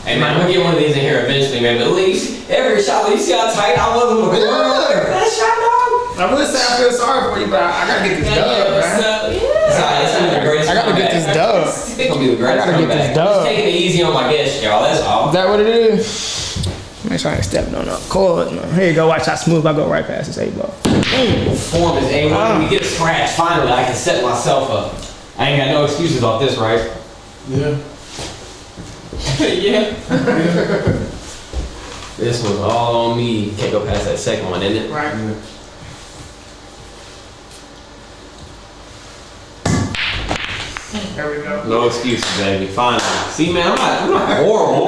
Hey man, I'm gonna get one of these in here eventually, man. But at least every shot, you see how tight I was with that shot, dog. I really say I feel sorry for you, but I gotta get this dub, man. It's gonna be the greatest. I gotta get this dub. It's gonna be the greatest. I gotta get this dub. Just taking it easy on my guests, y'all. That's all. Is that what it is? Make sure I ain't stepping on the cord, man. Here you go. Watch how smooth I go right past this 8-ball. Form is A1. When we get a scratch, finally I can set myself up. I ain't got no excuses off this, right? Yeah. Yeah. This was all on me. Can't go past that second one, isn't it? Right. There we go. No excuses, baby. Finally. See, man, I'm not horrible.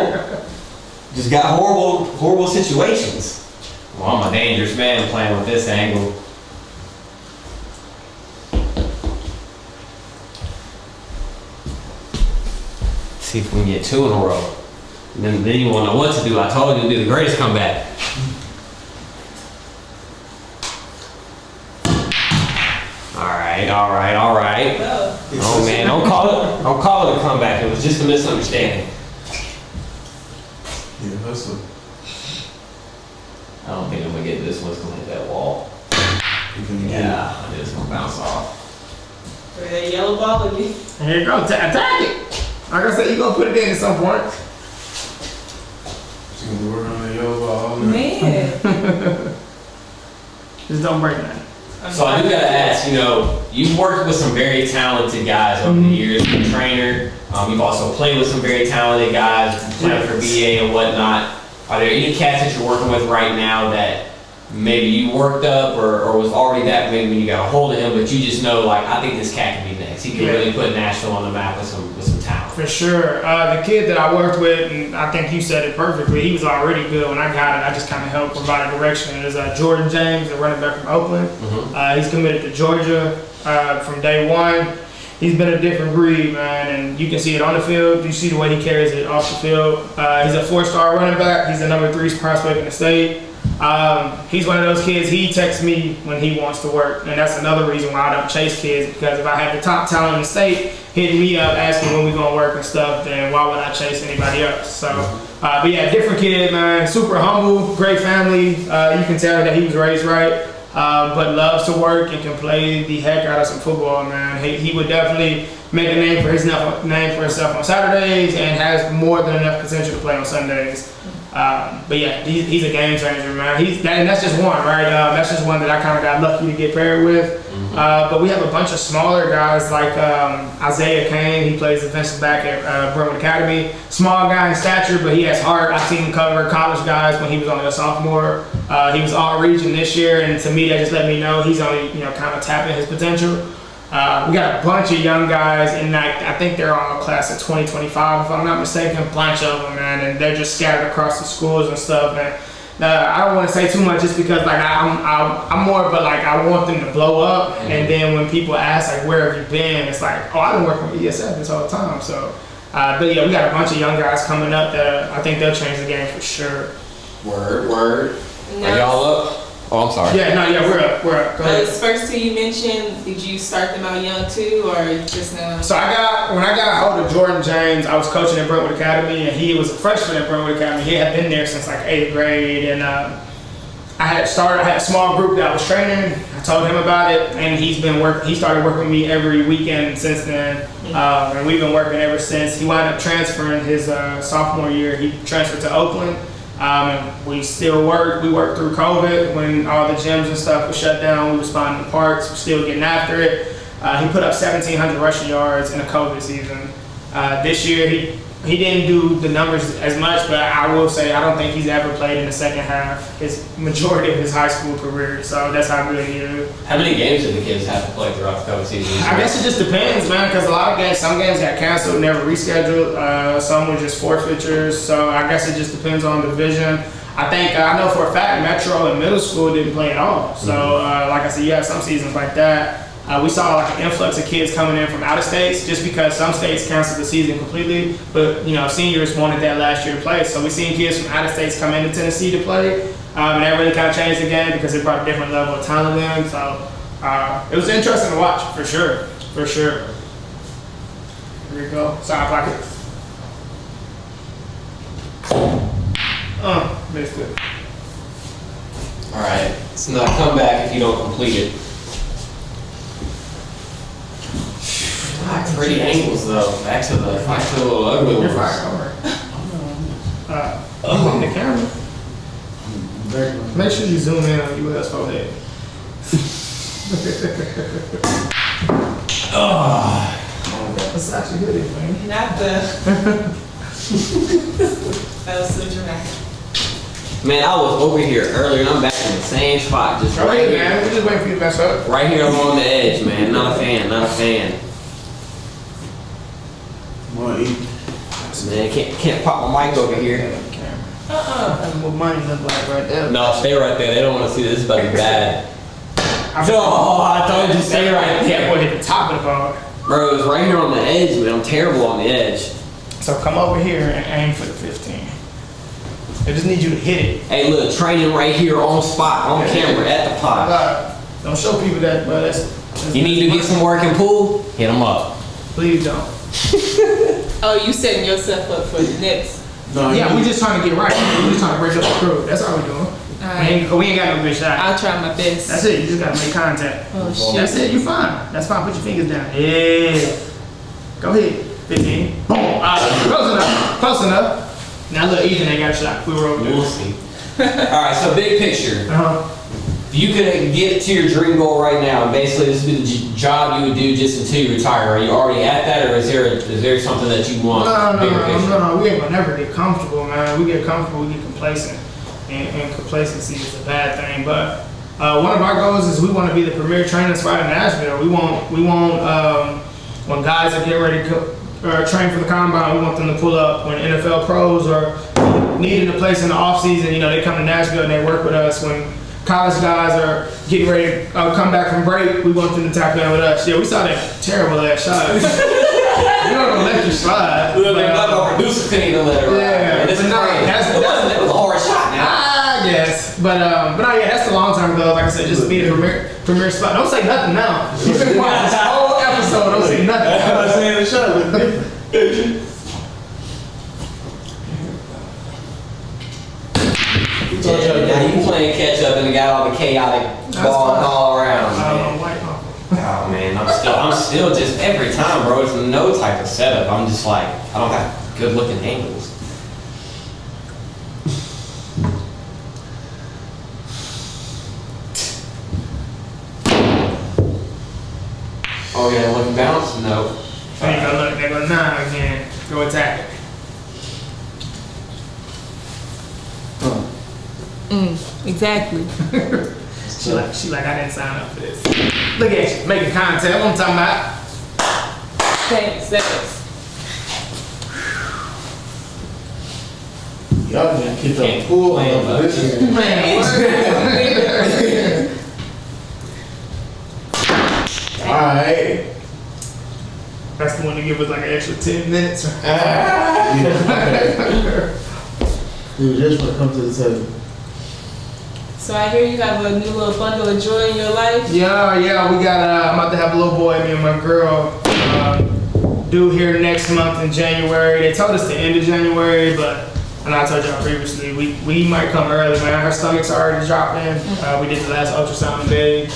just got horrible situations. Well, I'm a dangerous man playing with this angle. See if we can get 2 in a row. And then you won't know what to do. I told you to do the greatest comeback. All right. Oh man, don't call it a comeback. It was just a misunderstanding. Yeah, hustle. I don't think I'm gonna get this one. It's gonna hit that wall. Yeah, I knew it's gonna bounce off. For that yellow ball again. Here you go, attack it. Like I said, you gonna put it in at some point. She's gonna be working on that yellow ball all night. Man. Just don't break nothing. So I do gotta ask, you've worked with some very talented guys over the years, as a trainer. You've also played with some very talented guys, playing for VA and whatnot. Are there any cats that you're working with right now that maybe you worked up or was already that maybe when you got a hold of him, but you just know, like, I think this cat can be next. He can really put Nashville on the map with some talent. For sure. The kid that I worked with, and I think you said it perfectly, he was already good when I got it. I just kind of helped provide direction. Is Jordan James, the running back from Oakland. He's committed to Georgia from day one. He's been a different breed, man, and you can see it on the field. You see the way he carries it off the field. He's a 4-star running back. He's the number 3 prospect in the state. He's one of those kids, he texts me when he wants to work, and that's another reason why I don't chase kids, because if I have the top talent in the state hitting me up asking when we gonna work and stuff, then why would I chase anybody else? So, but yeah, different kid, man, super humble, great family. You can tell that he was raised right, but loves to work and can play the heck out of some football, man. He would definitely make a name for himself on Saturdays and has more than enough potential to play on Sundays. But yeah, he's a game changer, man. And that's just one, right? That's just one that I kind of got lucky to get paired with. But we have a bunch of smaller guys like Isaiah Kane. He plays defensive back at Brentwood Academy. Small guy in stature, but he has heart. I've seen him cover college guys when he was only a sophomore. He was all region this year, and to me, that just let me know he's only kind of tapping his potential. We got a bunch of young guys, and I think they're all class of 2025, if I'm not mistaken, a bunch of them, man, and they're just scattered across the schools and stuff. And I don't want to say too much, just because like I'm more of a like I want them to blow up, and then when people ask like where have you been, it's like, oh, I've been working with ESF this whole time. So, but yeah, we got a bunch of young guys coming up that I think they'll change the game for sure. Word. Are y'all up? Oh, I'm sorry. Yeah, we're up. Go ahead. Those first 2 you mentioned, did you start them out young too, or just now? So when I got a hold of Jordan James, I was coaching at Brentwood Academy, and he was a freshman at Brentwood Academy. He had been there since like 8th grade, and I had a small group that I was training. I told him about it, and he started working with me every weekend since then, and we've been working ever since. He wound up transferring his sophomore year. He transferred to Oakland. And we still work. We worked through COVID when all the gyms and stuff was shut down. We was finding parts. We're still getting after it. He put up 1,700 rushing yards in a COVID season. This year, he didn't do the numbers as much, but I will say I don't think he's ever played in the second half his majority of his high school career. So that's how good he is. How many games did the kids have to play throughout the COVID season? I guess it just depends, man, because a lot of games, some games got canceled, never rescheduled. Some were just forfeitures. So I guess it just depends on the division. I know for a fact Metro and middle school didn't play at all. So like I said, you have some seasons like that. We saw like an influx of kids coming in from out of states just because some states canceled the season completely, but seniors wanted that last year to play. So we seen kids from out of states come into Tennessee to play, and that really kind of changed the game because it brought a different level of talent in. So it was interesting to watch for sure. Here we go, side pocket. Missed it. All right, it's not a comeback if you don't complete it. Pretty angles though. Back to the little ugly You're ones. fine. In the camera. Make sure you zoom in on UFO head. That's actually good, man. Not that was so dramatic. Man, I was over here earlier and I'm back in the same spot. Just Right right here, here. man. We're just waiting for you to mess up. Right here along the edge, man. Not a fan. Boy, Man, can't pop my mic over here. That's what money look like right there. No, stay right there. They don't want to see this. This is about to be bad. Oh, I told you stay right Yeah, there. boy, hit the top of the bar. Bro, it's right here on the edge, man. I'm terrible on the edge. So come over here and aim for the 15. I just need you to hit it. Hey, look, training right here on spot, on camera, at the pod. Don't show people that, bro. That's You need to get some work in pool? Hit them up. Please don't. Oh, you setting yourself up for the next. No, Yeah, we just trying to get right. We just trying to break up the crew. That's all we're doing. We ain't got no good shot. I'll try my best. That's it. You just gotta make contact. Oh, shit. That's it. You fine. That's fine. Put your fingers down. Yeah. Go ahead. 15. Boom. Close enough. Close enough. Now look, Ethan ain't got a shot. We were over there. We'll see. Alright, so big picture. If you could get to your dream goal right now, and basically this would be the job you would do just until you retire. Are you already at that, or is there something that you want? Bigger picture? No. We ain't gonna never get comfortable, man. We get comfortable, we get complacent. And complacency is a bad thing. But one of our goals is we want to be the premier training spot in Nashville. We want when guys are getting ready to train for the combine, we want them to pull up. When NFL pros are needing a place in the off season, you know, they come to Nashville and they work with us. When college guys are getting ready to come back from break, we want them to tap in with us. Yeah, we saw that terrible ass shot. We don't gonna let you slide. Look, like our producer couldn't even let it ride. Yeah, This is but no, crazy. that's- It was a hard shot now. Yes, but no, yeah, that's the long term goal. Like I said, just be the premier spot. Don't say nothing now. You've been quiet this whole episode. Don't say nothing. I'm not saying the shot was different. Yeah, now you playing catch up and got all the chaotic ball fine. all around. Man. White Hawk. Oh man, I'm still just every time, bro. It's no type of setup. I'm just like I don't have good looking angles. Oh yeah, looking bounce? No. There you go. Look, they go 9 again. Go attack it. Exactly. She like I didn't sign up for this. Look at you making contact. What I'm talking about. Thanks. Y'all gonna kick the pool on this game. Man, Alright. that's the one to give us like an extra 10 minutes. Dude, just want to come to the table. So I hear you have a new little bundle of joy in your life. Yeah, we got. I'm about to have a little boy. Me and my girl due here next month in January. They told us the end of January, but and I told y'all previously we might come early, man. Her stomach's already dropped in. We did the last ultrasound today.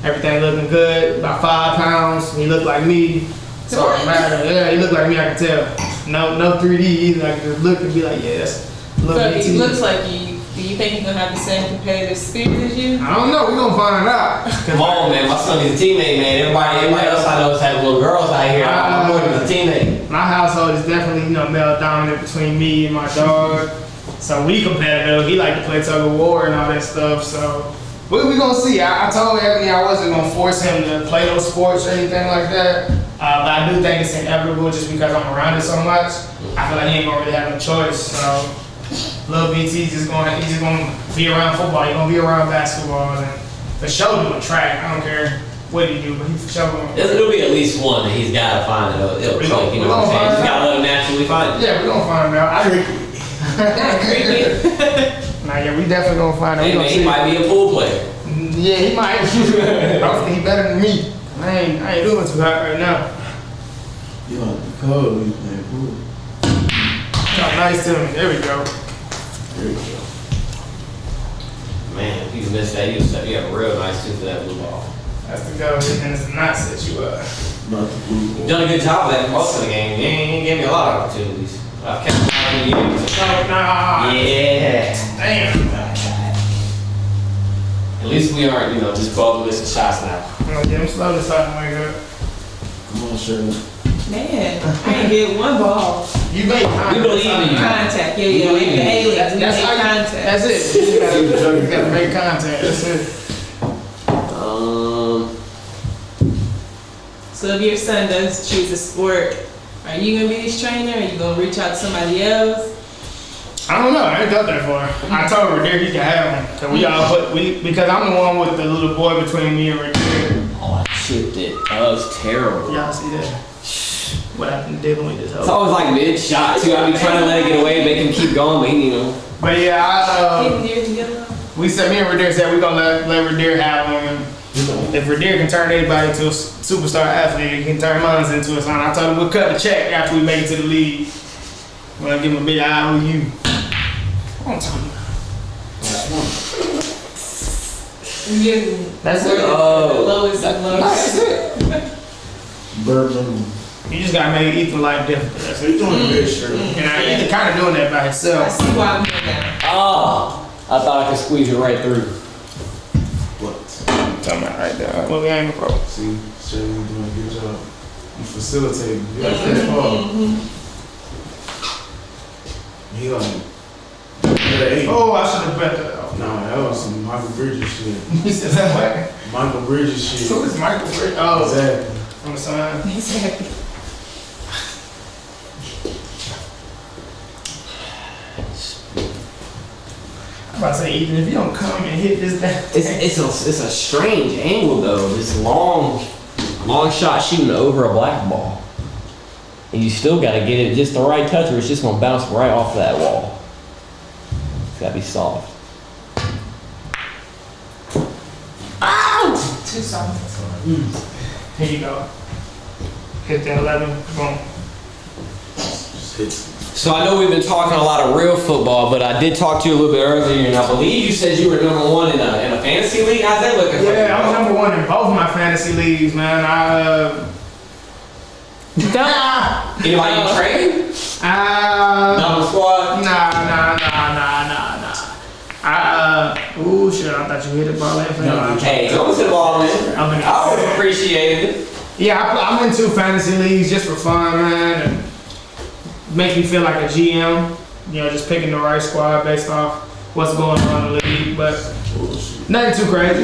Everything looking good. About 5 pounds. He looked like me. So it matter. Yeah, he looked like me. I can tell. No 3D either. I can just look and be like, yes. So he looks like you. Do you think he's gonna have the same competitive spirit as you? I don't know. We're gonna find out. Come on, man. My son is a teammate, man. Everybody else I know has had little girls out here. I'm more than a teammate. My household is definitely, male dominant between me and my dog. So we competitive. He like to play tug of war and all that stuff. So we gonna see. I told Anthony I wasn't gonna force him to play those sports or anything like that. But I do think it's inevitable just because I'm around it so much. I feel like he ain't gonna really have no choice. So little BT he's just gonna be around football. He's gonna be around basketball and for sure doing track. I don't care what he do, but he for sure gonna. It'll be at least one that he's got to find. It'll click, you know what I'm saying? He's got to let him naturally find it. Yeah, we're gonna find him out. Nah, yeah, we definitely gonna find out. Hey, man, he might be a pool player. Yeah, he might. Hopefully he better than me. I ain't doing too hot right now. You want the cold when you playing pool. Talk nice to him. There we go. There you go. Man, if you missed that, you have a real nice tooth for that blue ball. That's the go. And it's not set you up. Not the blue You've ball. done a good job of that most of the game. You ain't gave me a lot of opportunities. I've kept finding you. Oh, nah. Yeah. Damn. At least we aren't, just both missing shots now. I'm gonna get him slow this time. Wake up. Come on, Shirley. Man, I ain't get one ball. You make contact. We believe in you. Contact, yeah, We like believe the in you. aliens. We That's make how contact. That's it. You gotta make contact. That's it. So if your son does choose a sport, are you gonna be his trainer? Are you gonna reach out to somebody else? I I don't know. I ain't got that far. I told Radir he can have one. Cause we all because I'm the one with the little boy between me and Radir. Oh, I chipped it. That was terrible. Y'all see that? What happened dealing with this It's hoe. always like mid shot too. I be trying to let it get away, make him keep going, but he, But yeah, Keep it together. we said, me and Radir said we gonna let Radir have one. And if Radir can turn anybody into a superstar athlete, he can turn mine into a sign. I told him we'll cut the check after we make it to the league. We're gonna give him a big IOU. Come on, Tony. That's it. The lowest and lowest. Bourbon. You just gotta make Ethan life different. That's it. He's doing good, sure. And Ethan kind of doing that by I himself. see why I'm here now. oh, I thought I could squeeze it right through. What? Talking about right there. What we aiming for? See, Shay, you doing a good job. You facilitating. You got that far. He like, yeah, Oh, I should have bet that out. nah, that was some Michael Bridges shit. He said that way. Michael Bridges shit. Who is Michael Bridges? Oh, Exactly. on the side. Exactly. I'm about to say, Ethan, if you don't come and hit this down. It's a strange angle though. This long shot shooting over a black ball, and you still got to get it just the right touch, or it's just gonna bounce right off of that wall. It's gotta be soft. Too soft. Here you go. Hit that 11. Boom. Just hits. So I know we've been talking a lot of real football, but I did talk to you a little bit earlier, and I believe you said you were number one in a fantasy league. How's that looking? Yeah, I'm number one in both my fantasy leagues, man. Anybody you trade? Not the squad. Nah. Ooh, shit, I thought you hit it ball in. Hey, don't sit the ball in. I'm in- I would appreciate it. Yeah, I'm in 2 fantasy leagues just for fun, man, and make me feel like a GM. You know, just picking the right squad based off what's going on in the league, but nothing too crazy.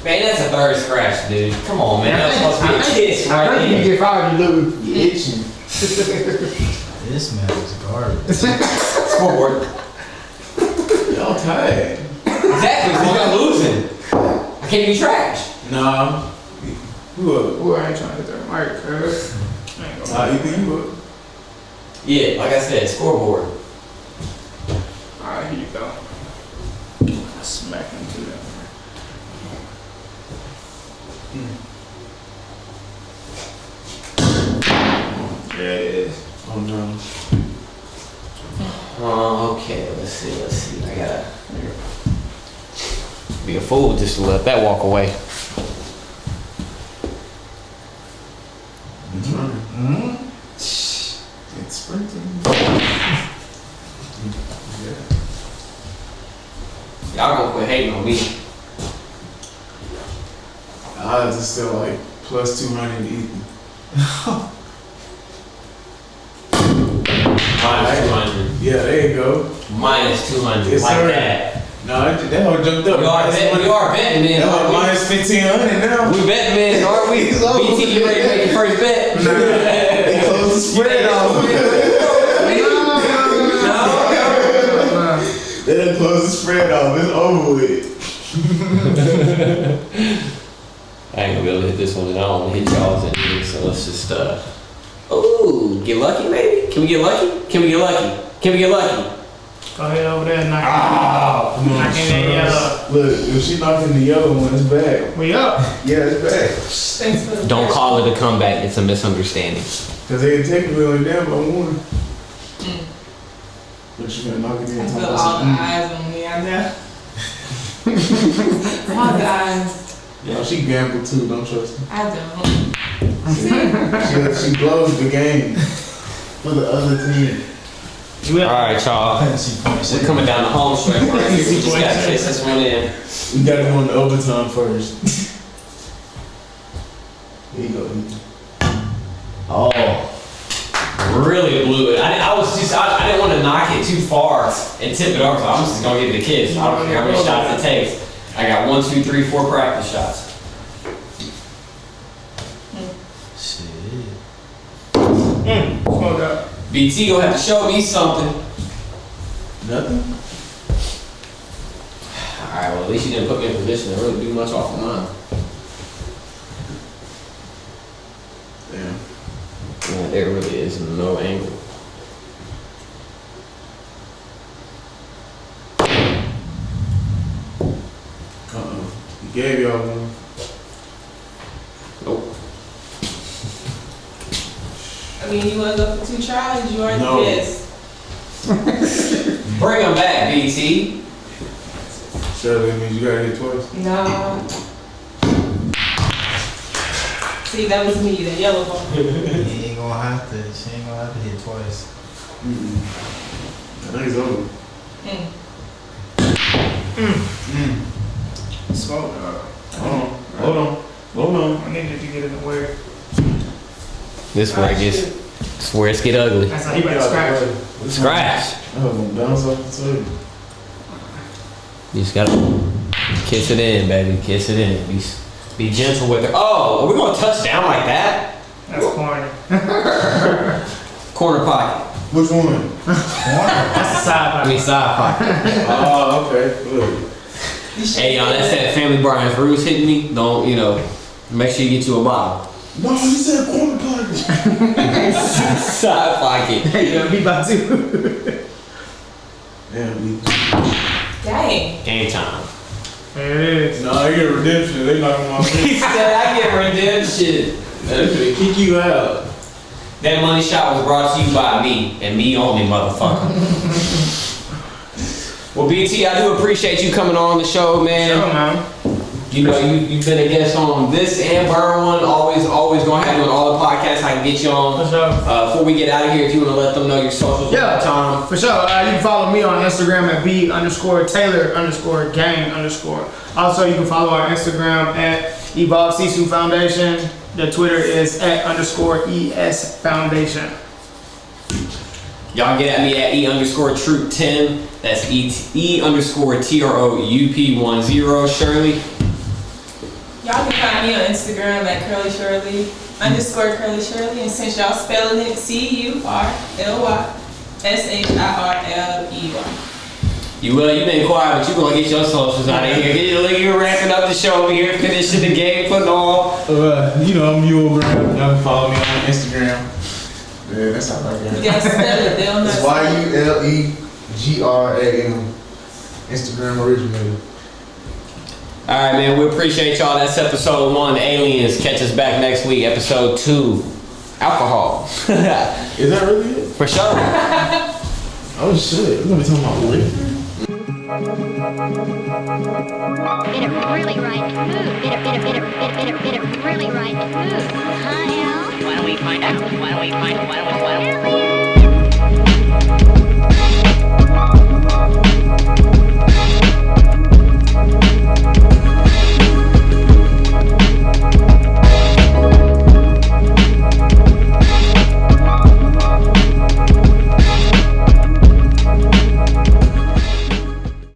Man, that's a third scratch, dude. Come on, man. That's supposed to be a kiss I right think you there. get fired, you lose. You itching. This man is garbage. Scoreboard. Y'all tired. Exactly, so I'm losing. I can't be trash. Nah. Who up? Ooh, I ain't trying to hit that mic, cuz. I ain't gonna- Nah, you think you up? Yeah, like I said, scoreboard. Alright, here you go. Smack into that. There it is. Oh no. Okay, let's see. I gotta be a fool just to let that walk away. It's running. Mm-hmm. It's sprinting. Yeah. Y'all gonna quit hating on me. Odds is still like plus 200 to Ethan. Minus 200. Yeah, there you go. Minus 200. Yes, like sir. that. No, that hoe jumped up. We are betting men, That aren't hoe we? minus 1,500 now. We betting men, aren't we? He's over. BT, you ready to make your first bet? They closed the spread off. They done closed the spread off. It's over with. I ain't gonna be able to hit this one, and I don't want to hit y'all's in here, so let's just, oh, get lucky, maybe? Can we get lucky? Can we get lucky? Can we get lucky? Go ahead over there and knock Come on, knock in that yellow. Look, if she knocked in the yellow one, it's bad. We up. Yeah, it's bad. Thanks for the Don't call it a comeback, it's a misunderstanding. Because they technically only down by 1. But you gonna knock it in. I talking feel about all the some- eyes on me, I know. All the eyes. Yeah, she gambled too, don't trust her. I don't. She blows the game for the other team. We up. Alright, y'all. Fantasy points. We're coming down the home stretch right here. We just gotta kiss this one in. We gotta go into overtime first. Here you go, Ethan. Oh. Really blew it. I didn't want to knock it too far and tip it over, so I'm just gonna give it a kiss. I don't care how many shots it takes. I got 1, 2, 3, 4 practice shots. Shit. Smoke up. BT gonna have to show me something. Nothing. All right, well, at least you didn't put me in a position to really do much off of mine. Damn. Yeah, there really is no angle. He gave y'all one. Nope. I mean, you wanna go for 2 tries? You already No. guessed. Bring them back, BT. Shirley, that means you gotta hit twice. No. See, that was me, the yellow ball. She ain't gonna have to hit twice. I think it's over. Slow. Hold on. I needed to get in the way. This where it gets, this where it get ugly. That's how you better scratch. Scratch. I have them down so I can tell. You just gotta kiss it in, baby. Kiss it in. Be gentle with her. Oh, are we gonna touch down like that? That's corny. Corner pocket. Which one? That's the side I mean side pocket. Oh, okay. Good. Hey, y'all, that's that Family Bar. If Rue's hitting me, don't, make sure you get you a bottle. No, you said corner pocket. Side pocket. Hey, me about to. Damn, Dang. Game time. There it is. Nah, I get redemption. They knock him off. He said I get redemption. They're gonna kick you out. That money shot was brought to you by me, and me only, motherfucker. Well, BT, I do appreciate you coming on the show, man. Sure, man. You've been a guest on this and Burn One. Always gonna have you on all the podcasts I can get you on. For sure. Before we get out of here, if you wanna let them know your socials one more time. For sure. You can follow me on Instagram at B_Taylor_gang_. Also, you can follow our Instagram at Evolved Sisu Foundation. The Twitter is at _ES Foundation. Y'all can get at me at E_Troop10. That's E_TROUP10. Shirley. Y'all can find me on Instagram at Curly Shirley _Curly Shirley. And since y'all spelling it CURLYSHIRLEY. You've been quiet, but you gonna get your socials out of here. You're wrapping up the show over here, finishing the game, putting all. I'm Uogram. Y'all can follow me on Instagram. Yeah, that's how I You got it. gotta spell it. They don't know. It's YULEGRAM. Instagram originated. All right, man. We appreciate y'all. That's episode 1. Aliens. Catch us back next week. Episode 2. Alcohol. Is that really it? For sure. Oh shit, we're gonna be talking about liquor? Bit of really right food. Bit of really right food. Huh, Al? Why don't we find out? Why don't we